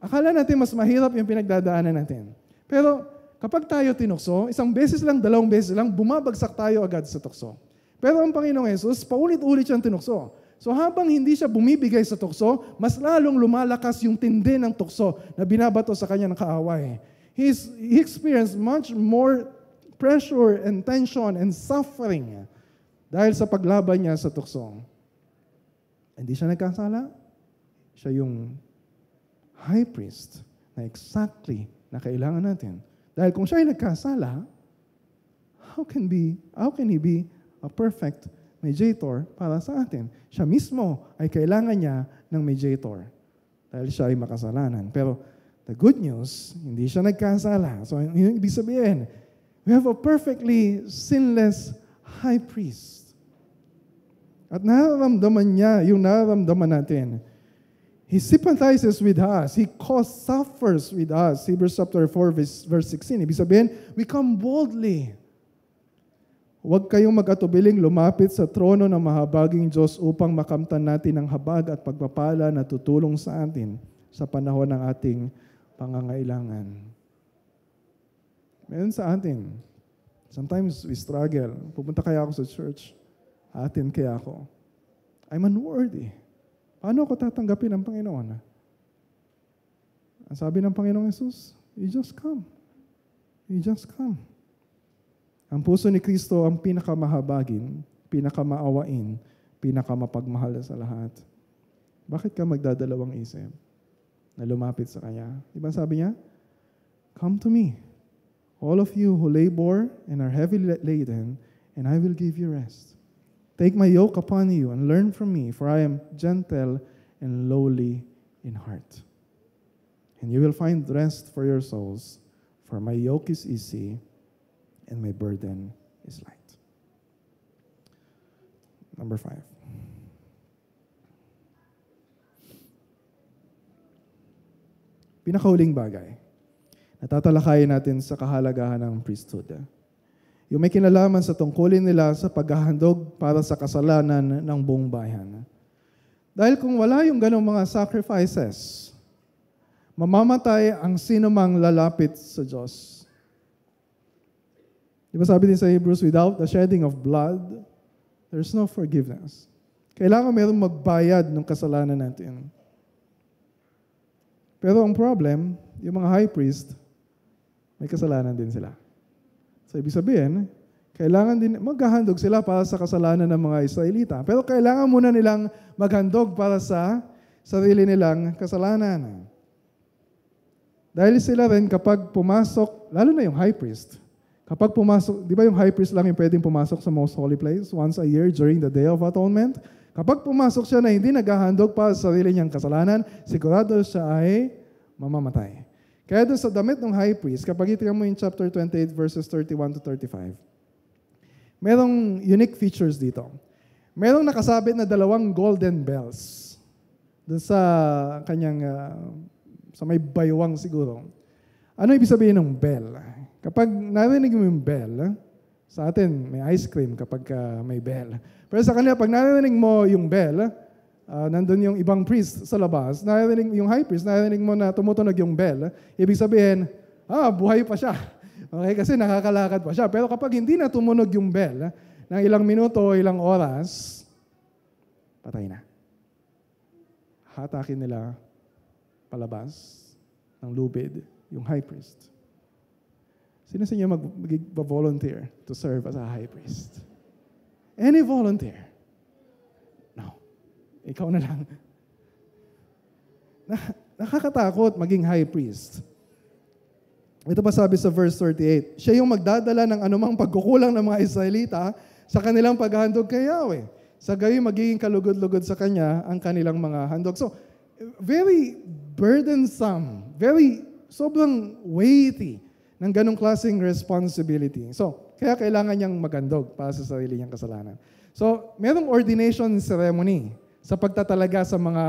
akala natin mas mahirap yung pinagdadaanan natin. Pero kapag tayo tinukso, isang beses lang, dalawang beses lang, bumabagsak tayo agad sa tukso. Pero ang Panginoong Yesus, paulit-ulit siyang tinukso. So habang hindi siya bumibigay sa tukso, mas lalong lumalakas yung tindi ng tukso na binabato sa kanya ng kaaway. He experienced much more pressure and tension and suffering dahil sa paglaban niya sa tukso. Hindi siya nagkasala. Siya yung high priest na exactly na kailangan natin. Dahil kung siya ay nagkasala, how can he be a perfect mediator para sa atin? Siya mismo ay kailangan niya ng mediator dahil siya ay makasalanan. Pero the good news, hindi siya nagkasala. So, yung ibig sabihin, we have a perfectly sinless high priest. At nararamdaman niya yung nararamdaman natin. He sympathizes with us. He suffers with us. Hebrews chapter 4, verse 16. Ibig sabihin, we come boldly. Huwag kayong mag-atubiling lumapit sa trono ng mahabaging Diyos upang makamtan natin ang habag at pagpapala na tutulong sa atin sa panahon ng ating pangangailangan. Meron sa atin. Sometimes we struggle. Pupunta kaya ako sa church? Atin kaya ako? I'm unworthy. Paano ako tatanggapin ng Panginoon? Ang sabi ng Panginoong Jesus, you just come. You just come. Ang puso ni Kristo ang pinakamahabagin, pinakamaawain, pinakamapagmahal sa lahat. Bakit ka magdadalawang isip na lumapit sa Kanya? Diba sabi niya? Come to me, all of you who labor and are heavily laden, and I will give you rest. Take my yoke upon you and learn from me, for I am gentle and lowly in heart. And you will find rest for your souls, for my yoke is easy and my burden is light. Number 5. Pinakahuling bagay na tatalakayin natin sa kahalagahan ng priesthood. Yung may kinalaman sa tungkulin nila sa paghahandog para sa kasalanan ng buong bayan. Dahil kung wala yung ganong mga sacrifices, mamamatay ang sino mang lalapit sa Diyos. Di ba sabi din sa Hebrews, without the shedding of blood, there's no forgiveness. Kailangan mayroong magbayad ng kasalanan natin. Pero ang problem, yung mga high priest, may kasalanan din sila. So, ibig sabihin, kailangan din, maghahandog sila para sa kasalanan ng mga Israelita. Pero kailangan muna nilang maghandog para sa sarili nilang kasalanan. Dahil sila rin kapag pumasok, lalo na yung high priest, kapag pumasok, di ba yung high priest lang yung pwedeng pumasok sa most holy place once a year during the Day of Atonement? Kapag pumasok siya na hindi naghahandog para sa sarili niyang kasalanan, sigurado siya ay mamamatay. Kaya doon sa damit ng high priest, kapag itignan mo yung chapter 28 verses 31 to 35, merong unique features dito. Merong nakasabit na 2 golden bells doon sa kanyang, sa may baywang siguro. Ano ibig sabihin ng bell? Kapag narinig mo yung bell, sa atin may ice cream kapag may bell. Pero sa kanila, pag narinig mo yung bell, nandun yung ibang priest sa labas, yung high priest, narinig mo na tumutunog yung bell, ibig sabihin, buhay pa siya. Okay, kasi nakakalakad pa siya. Pero kapag hindi na tumunog yung bell, ng ilang minuto o ilang oras, patay na. Hatakin nila palabas ng lubid yung high priest. Sino sa inyo mag-volunteer to serve as a high priest? Any volunteer? Ikaw na lang. nakakatakot maging high priest. Ito pa sabi sa verse 38, siya yung magdadala ng anumang pagkukulang ng mga Israelita sa kanilang paghahandog kay Yahweh. Sa gayon magiging kalugod-lugod sa kanya ang kanilang mga handog. So, very burdensome, sobrang weighty ng ganong klaseng responsibility. So, kaya kailangan niyang maghandog para sa sarili niyang kasalanan. So, merong ordination ceremony sa pagtatalaga sa mga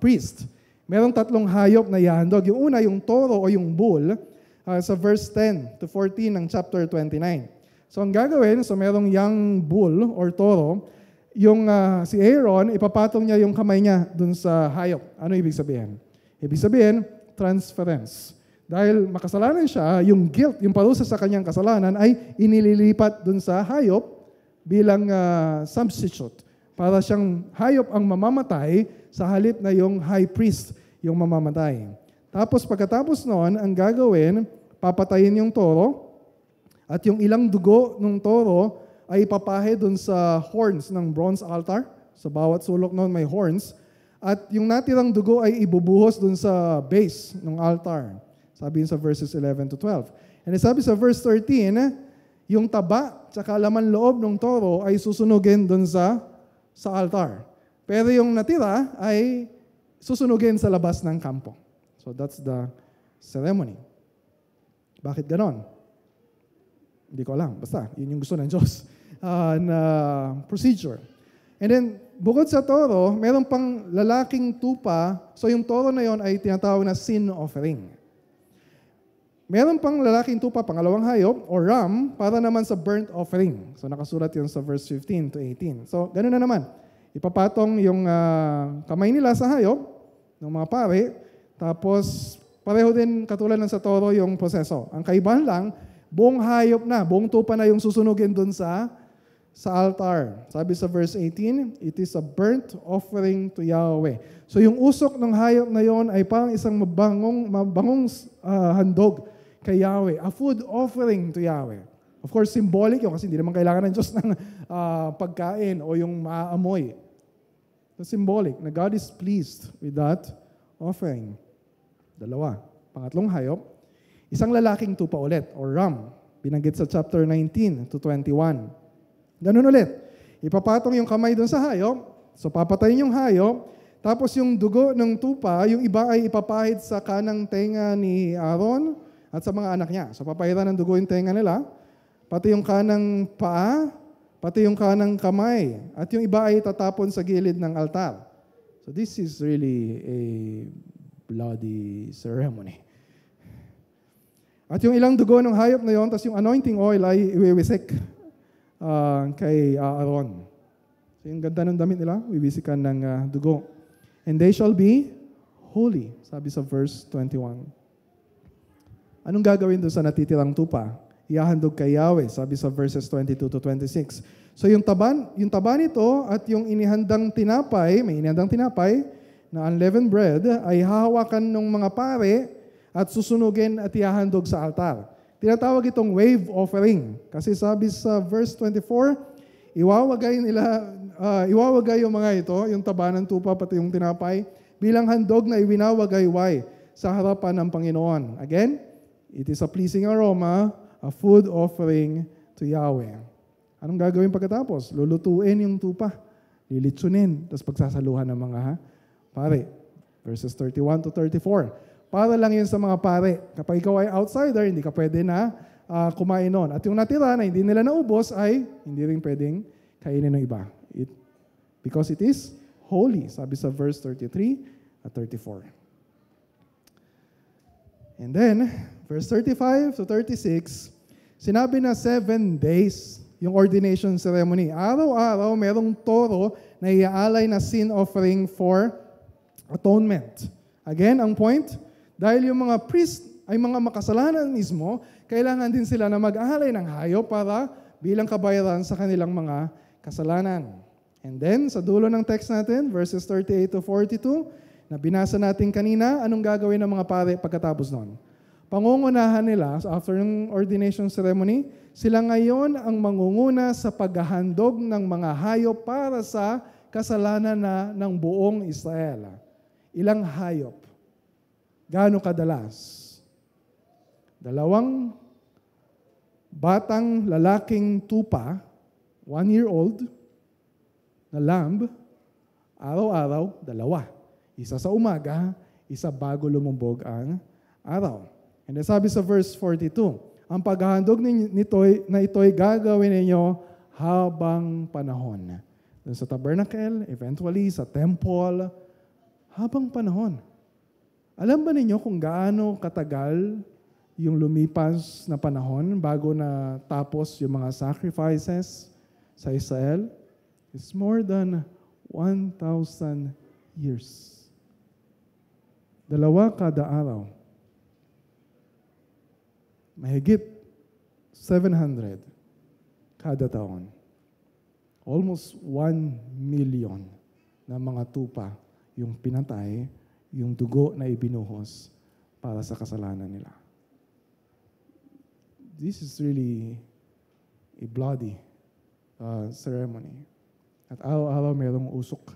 priest. Merong 3 hayop na ihahandog. Yung una, yung toro o yung bull, sa verse 10 to 14 ng chapter 29. So ang gagawin, merong young bull or toro, yung si Aaron, ipapatong niya yung kamay niya dun sa hayop. Ano ibig sabihin? Ibig sabihin, transference. Dahil makasalanan siya, yung guilt, yung parusa sa kanyang kasalanan ay inililipat dun sa hayop bilang substitute. Para siyang hayop ang mamamatay sa halip na yung high priest yung mamamatay. Tapos pagkatapos noon, ang gagawin, papatayin yung toro at yung ilang dugo ng toro ay ipapahe dun sa horns ng bronze altar. Sa bawat sulok noon may horns. At yung natirang dugo ay ibubuhos dun sa base ng altar. Sabi sa verses 11 to 12. And sabi sa verse 13, yung taba at laman loob ng toro ay susunugin dun sa altar. Pero yung natira ay susunugin sa labas ng kampo. So that's the ceremony. Bakit ganon? Hindi ko alam. Basta, yun yung gusto ng Diyos na procedure. And then, bukod sa toro, meron pang lalaking tupa. So yung toro na yon ay tinatawag na sin offering. Meron pang lalaking tupa, pangalawang hayop, or ram, para naman sa burnt offering. So nakasulat yun sa verse 15 to 18. So ganun na naman. Ipapatong yung kamay nila sa hayop, ng mga pare, tapos pareho din katulad ng sa toro yung proseso. Ang kaibahan lang, buong hayop na, buong tupa na yung susunugin dun sa altar. Sabi sa verse 18, it is a burnt offering to Yahweh. So yung usok ng hayop na yon ay parang isang mabangong handog kay Yahweh. A food offering to Yahweh. Of course, symbolic yun kasi hindi naman kailangan ng Diyos ng pagkain o yung maaamoy. So symbolic na God is pleased with that offering. 2. Pangatlong hayop, isang lalaking tupa ulit, or ram, binanggit sa chapter 19 to 21. Ganun ulit. Ipapatong yung kamay doon sa hayop, so papatayin yung hayop, tapos yung dugo ng tupa, yung iba ay ipapahid sa kanang tenga ni Aaron at sa mga anak niya. So papahiran ng dugo yung tenga nila, pati yung kanang paa, pati yung kanang kamay, at yung iba ay tatapon sa gilid ng altar. So this is really a bloody ceremony. At yung ilang dugo ng hayop na yon, tapos yung anointing oil ay iwiwisik kay Aaron. So yung ganda ng damit nila, wiwisikan ng dugo. And they shall be holy, sabi sa verse 21. Anong gagawin doon sa natitirang tupa? Ihahandog kay Yahweh, sabi sa verses 22 to 26. So yung taba nito at yung inihandang tinapay, may inihandang tinapay na unleavened bread, ay hahawakan ng mga pare at susunugin at ihahandog sa altar. Tinatawag itong wave offering. Kasi sabi sa verse 24, iwawagay yung mga ito, yung taba ng tupa pati yung tinapay, bilang handog na iwinawagayway sa harapan ng Panginoon. Again, it is a pleasing aroma, a food offering to Yahweh. Anong gagawin pagkatapos? Lulutuin yung tupa, lilitsunin, tapos pagsasaluhan ng mga pare. Verses 31 to 34. Para lang yun sa mga pare. Kapag ikaw ay outsider, hindi ka pwede na kumain nun. At yung natira na hindi nila naubos ay hindi rin pwedeng kainin ng iba. Because it is holy, sabi sa verse 33 at 34. And then, verse 35 to 36, sinabi na 7 days yung ordination ceremony. Araw-araw, merong toro na iaalay na sin offering for atonement. Again, ang point, dahil yung mga priest ay mga makasalanan mismo, kailangan din sila na mag-aalay ng hayop para bilang kabayaran sa kanilang mga kasalanan. And then, sa dulo ng text natin, verses 38 to 42, na binasa natin kanina, anong gagawin ng mga pare pagkatapos nun? Pangungunahan nila, so after ng ordination ceremony, sila ngayon ang mangunguna sa paghahandog ng mga hayop para sa kasalanan ng buong Israel. Ilang hayop? Gaano kadalas? 2 batang lalaking tupa, 1-year-old, na lamb, araw-araw, 2. Isa sa umaga, isa bago lumubog ang araw. And then sabi sa verse 42, ang paghahandog na ito'y gagawin ninyo habang panahon. Doon sa tabernacle, eventually sa temple, habang panahon. Alam ba ninyo kung gaano katagal yung lumipas na panahon bago na tapos yung mga sacrifices sa Israel? It's more than 1,000 years. 2 kada araw. Mahigit 700 kada taon. Almost 1 million na mga tupa yung pinatay, yung dugo na ibinuhos para sa kasalanan nila. This is really a bloody ceremony. At araw-araw mayroong usok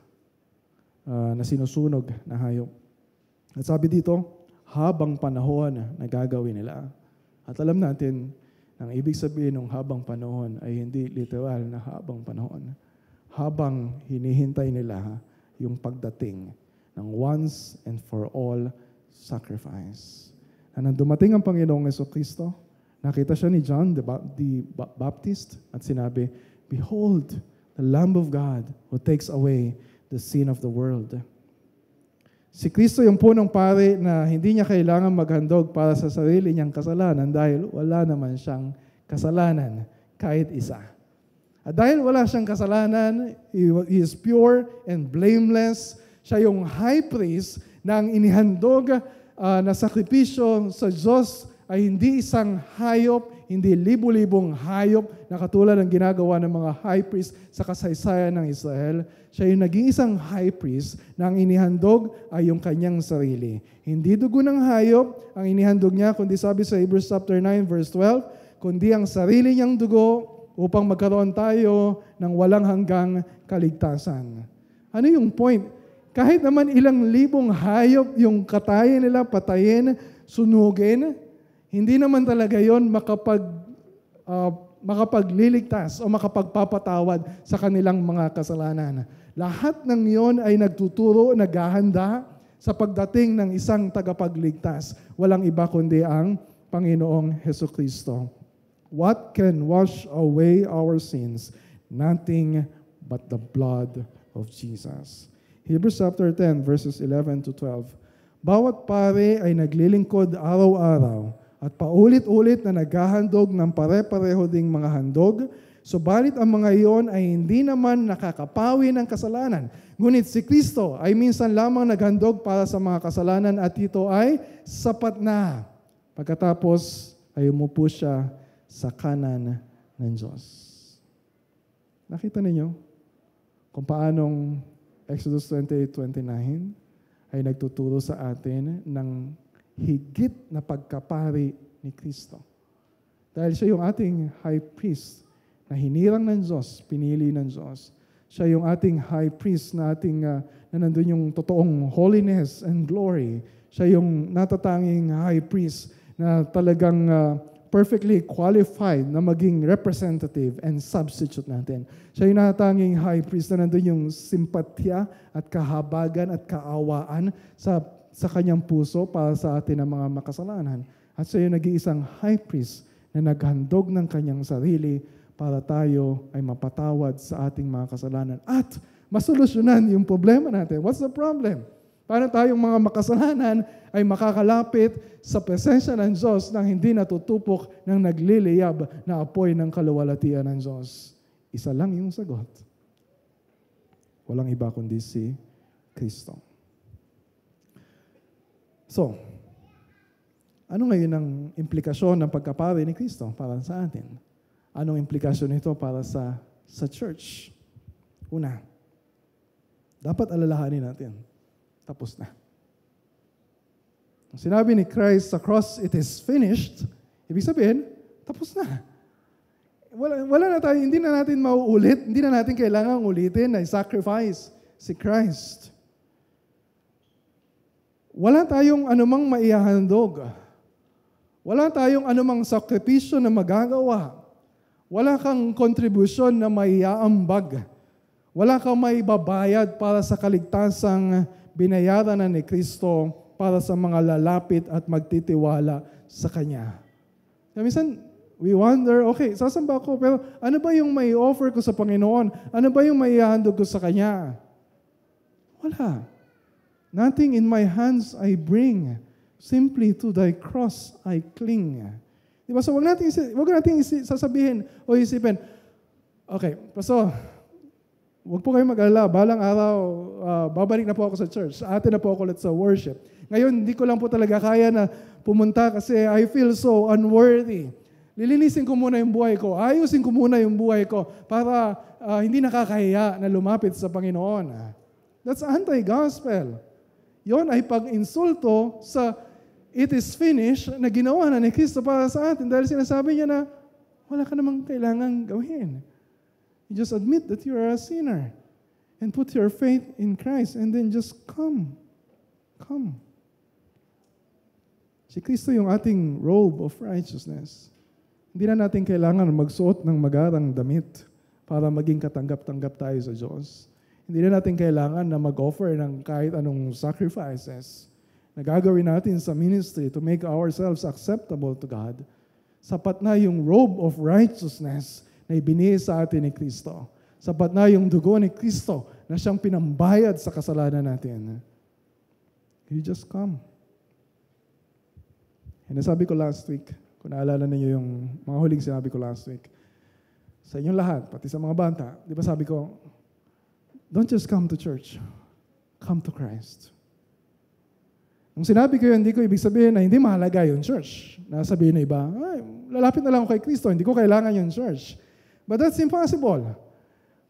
na sinusunog na hayop. At sabi dito, habang panahon na gagawin nila. At alam natin, ang ibig sabihin ng habang panahon ay hindi literal na habang panahon. Habang hinihintay nila yung pagdating ng once and for all sacrifice. Na nang dumating ang Panginoong Jesucristo, nakita siya ni John the Baptist at sinabi, "Behold, the Lamb of God who takes away the sin of the world." Si Kristo yung punong pari na hindi niya kailangan maghandog para sa sarili niyang kasalanan dahil wala naman siyang kasalanan kahit isa. At dahil wala siyang kasalanan, He is pure and blameless. Siya yung high priest na ang inihandog na sakripisyo sa Diyos ay hindi isang hayop, hindi libu-libong hayop na katulad ng ginagawa ng mga high priest sa kasaysayan ng Israel. Siya yung naging isang high priest na ang inihandog ay yung kanyang sarili. Hindi dugo ng hayop ang inihandog niya, kundi sabi sa Hebrews chapter 9 verse 12, kundi ang sarili niyang dugo upang magkaroon tayo ng walang hanggang kaligtasan. Ano yung point? Kahit naman ilang libong hayop yung katayin nila, patayin, sunugin, hindi naman talaga yon makapagliligtas o makapagpapatawad sa kanilang mga kasalanan. Lahat ng yon ay nagtuturo, naghahanda sa pagdating ng isang tagapagligtas. Walang iba kundi ang Panginoong Hesukristo. What can wash away our sins? Nothing but the blood of Jesus. Hebrews chapter 10 verses 11 to 12. Bawat pare ay naglilingkod araw-araw at paulit-ulit na naghahandog ng pare-pareho ding mga handog, subalit ang mga iyon ay hindi naman nakakapawi ng kasalanan. Ngunit si Kristo ay minsan lamang naghandog para sa mga kasalanan at ito ay sapat na. Pagkatapos ay umupo siya sa kanan ng Diyos. Nakita ninyo kung paanong Exodus 28:29 ay nagtuturo sa atin ng higit na pagkapari ni Kristo. Dahil siya yung ating high priest na hinirang ng Diyos, pinili ng Diyos. Siya yung ating high priest na nandun yung totoong holiness and glory. Siya yung natatanging high priest na talagang perfectly qualified na maging representative and substitute natin. Siya yung natatanging high priest na nandun yung simpatya at kahabagan at kaawaan sa kanyang puso para sa atin ng mga makasalanan. At siya yung nag-iisang high priest na naghandog ng kanyang sarili para tayo ay mapatawad sa ating mga kasalanan. At masolusyonan yung problema natin. What's the problem? Paano tayong mga makasalanan ay makakalapit sa presensya ng Diyos nang hindi natutupok ng nagliliyab na apoy ng kaluwalhatian ng Diyos? Isa lang yung sagot. Walang iba kundi si Kristo. So, ano ngayon ang implikasyon ng pagkapari ni Kristo para sa atin? Anong implikasyon nito para sa church? Una, dapat alalahanin natin, tapos na. Sinabi ni Christ sa cross, "It is finished." Ibig sabihin, tapos na. Wala na tayo, hindi na natin mauulit, hindi na natin kailangan ulitin na sacrifice si Christ. wala tayong anumang maihahandog. Wala tayong anumang sakripisyo na magagawa. Wala kang kontribusyon na maiaambag. Wala kang maibabayad para sa kaligtasang binayaran na ni Kristo para sa mga lalapit at magtitiwala sa Kanya. Kaya minsan, we wonder, okay, sasamba ko, pero ano ba yung may offer ko sa Panginoon? Ano ba yung maihahandog ko sa Kanya? Wala. Nothing in my hands I bring. Simply to thy cross I cling. Diba? So wag natin sasabihin o isipin, okay, Pastor, wag po kayo mag-alala. Balang araw, babalik na po ako sa church. Ate na po ako ulit sa worship. Ngayon, hindi ko lang po talaga kaya na pumunta kasi I feel so unworthy. Lilinisin ko muna yung buhay ko. Ayusin ko muna yung buhay ko para hindi nakakahiya na lumapit sa Panginoon. That's anti-gospel. Yon ay pag-insulto sa it is finished na ginawa na ni Kristo para sa atin dahil sinasabi niya na wala ka namang kailangang gawin. You just admit that you are a sinner and put your faith in Christ and then just come. Come. Si Kristo yung ating robe of righteousness. Hindi na natin kailangan magsuot ng magarang damit para maging katanggap-tanggap tayo sa Diyos. Hindi na natin kailangan na mag-offer ng kahit anong sacrifices na gagawin natin sa ministry to make ourselves acceptable to God. Sapat na yung robe of righteousness na ibinigay sa atin ni Kristo. Sapat na yung dugo ni Kristo na siyang pinambayad sa kasalanan natin. You just come. And nasabi ko last week, kung naalala niyo yung mga huling sinabi ko last week, sa inyong lahat, pati sa mga bata, di ba sabi ko, don't just come to church. Come to Christ. Nung sinabi ko yun, hindi ko ibig sabihin na hindi mahalaga yung church. Nasabihin na iba, ay, lalapit na lang ako kay Kristo, hindi ko kailangan yung church. But that's impossible.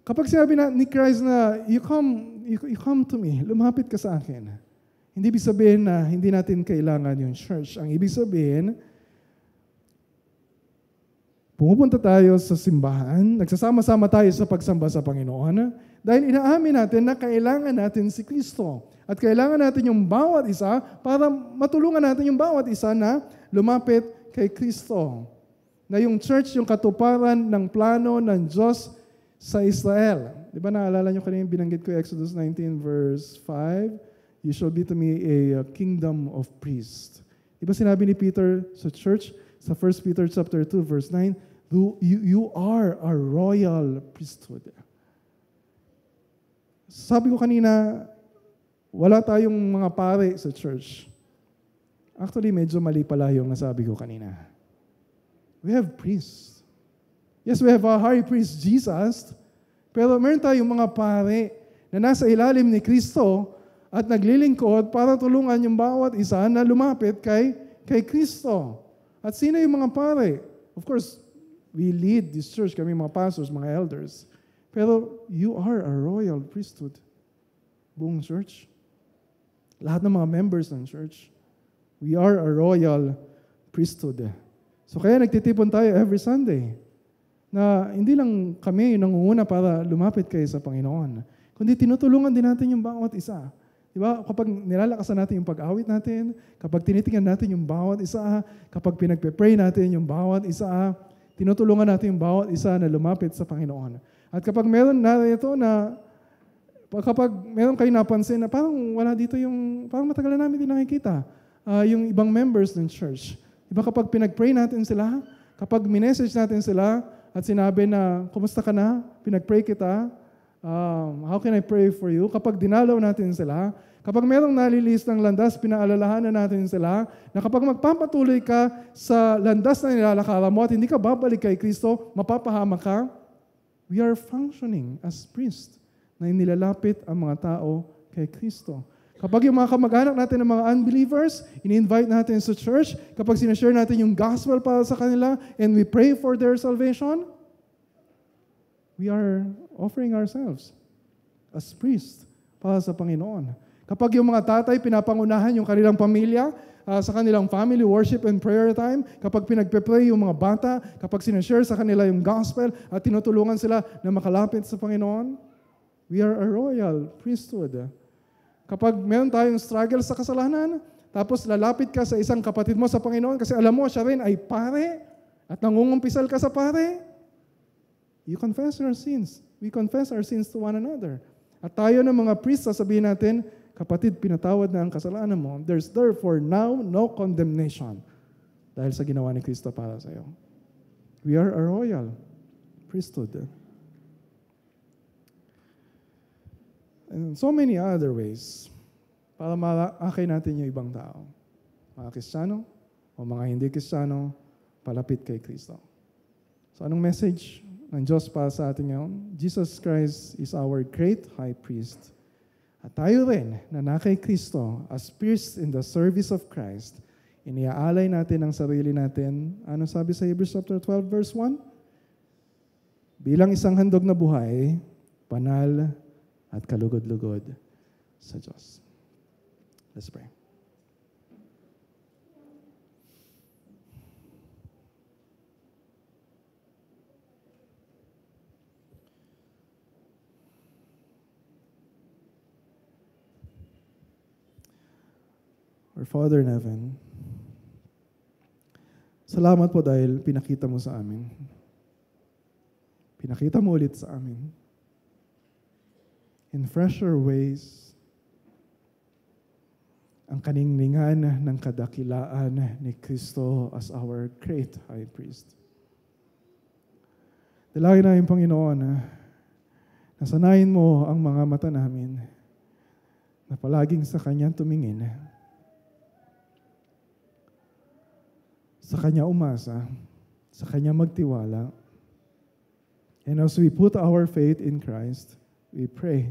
Kapag sinabi na ni Christ na, you come to me, lumapit ka sa akin. Hindi ibig sabihin na hindi natin kailangan yung church. Ang ibig sabihin, pumupunta tayo sa simbahan, nagsasama-sama tayo sa pagsamba sa Panginoon, dahil inaamin natin na kailangan natin si Kristo. At kailangan natin yung bawat isa para matulungan natin yung bawat isa na lumapit kay Kristo. Na yung church, yung katuparan ng plano ng Diyos sa Israel. Di ba naalala nyo kanina binanggit ko Exodus 19 verse 5? You shall be to me a kingdom of priests. Di ba sinabi ni Peter sa church, sa 1 Peter chapter 2 verse 9, you are a royal priesthood. Sabi ko kanina, wala tayong mga pare sa church. Actually, medyo mali pala yung nasabi ko kanina. We have priests. Yes, we have a high priest, Jesus, pero meron tayong mga pare na nasa ilalim ni Kristo at naglilingkod para tulungan yung bawat isa na lumapit kay Kristo. At sino yung mga pare? Of course, we lead this church, kami mga pastors, mga elders. Pero you are a royal priesthood. Buong church. Lahat ng mga members ng church. We are a royal priesthood. So kaya nagtitipon tayo every Sunday. Na hindi lang kami nangunguna para lumapit kayo sa Panginoon. Kundi tinutulungan din natin yung bawat isa. Diba? Kapag nilalakasan natin yung pag-awit natin, kapag tinitingnan natin yung bawat isa, kapag pinagpe-pray natin yung bawat isa, tinutulungan natin yung bawat isa na lumapit sa Panginoon. At kapag meron na ito na, kapag meron kayo napansin na parang wala dito yung, parang matagal na namin din nakikita, yung ibang members ng church. Diba kapag pinag-pray natin sila, kapag minessage natin sila at sinabi na, kumusta ka na? Pinag-pray kita. How can I pray for you? Kapag dinalaw natin sila, kapag merong nalilis ng landas, pinaalalahanan natin sila, na kapag magpapatuloy ka sa landas na nilalakaran mo at hindi ka babalik kay Kristo, mapapahama ka, we are functioning as priests na inilalapit ang mga tao kay Kristo. Kapag yung mga kamag-anak natin ng mga unbelievers, ini-invite natin sa church, kapag sinashare natin yung gospel para sa kanila, and we pray for their salvation, we are offering ourselves as priests para sa Panginoon. Kapag yung mga tatay pinapangunahan yung kanilang pamilya sa kanilang family worship and prayer time, kapag pinagpe-pray yung mga bata, kapag sinashare sa kanila yung gospel at tinutulungan sila na makalapit sa Panginoon, we are a royal priesthood. Kapag meron tayong struggle sa kasalanan, tapos lalapit ka sa isang kapatid mo sa Panginoon kasi alam mo siya rin ay pare at nangungumpisal ka sa pare, you confess your sins. We confess our sins to one another. At tayo ng mga priest, sasabihin natin, kapatid, pinatawad na ang kasalanan mo. There's therefore now no condemnation dahil sa ginawa ni Kristo para sa iyo. We are a royal priesthood. And so many other ways para maakay natin yung ibang tao. Mga Kristiyano o mga hindi Kristiyano, palapit kay Kristo. So anong message ng Diyos para sa atin ngayon? Jesus Christ is our great high priest. At tayo rin na kay Kristo as priests in the service of Christ, iniaalay natin ang sarili natin. Ano sabi sa Hebrews chapter 12 verse 1? Bilang isang handog na buhay, banal at kalugod-lugod sa Diyos. Let's pray. Our Father in heaven, salamat po dahil pinakita mo sa amin. Pinakita mo ulit sa amin. In fresher ways, ang kaningningan ng kadakilaan ni Kristo as our great high priest. Dalangin namin, Panginoon, nasanayin mo ang mga mata namin na palaging sa Kanya tumingin, sa Kanya umasa, sa Kanya magtiwala. And as we put our faith in Christ, we pray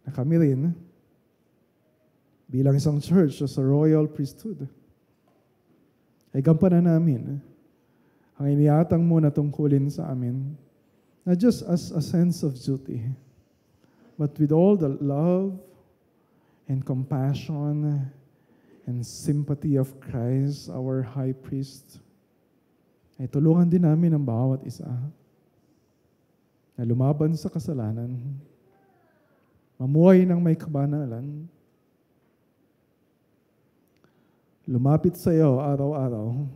na kami rin, bilang isang church sa royal priesthood, ay gampanan namin ang iniatang mo na tungkulin sa amin, not just as a sense of duty, but with all the love and compassion and sympathy of Christ, our high priest. Ay tulungan din namin ang bawat isa na lumaban sa kasalanan, mamuhay ng may kabanalan, lumapit sa iyo araw-araw,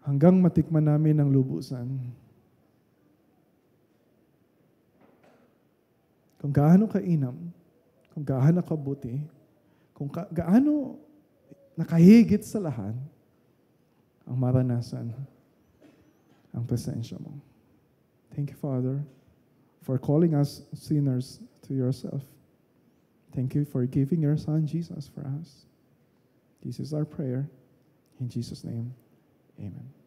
hanggang matikman namin ang lubusan. Kung gaano kainam, kung gaano kabuti, kung gaano nakahigit sa lahat ang maranasan, ang presensya mo. Thank you, Father, for calling us sinners to yourself. Thank you for giving your Son, Jesus, for us. This is our prayer. In Jesus' name, amen.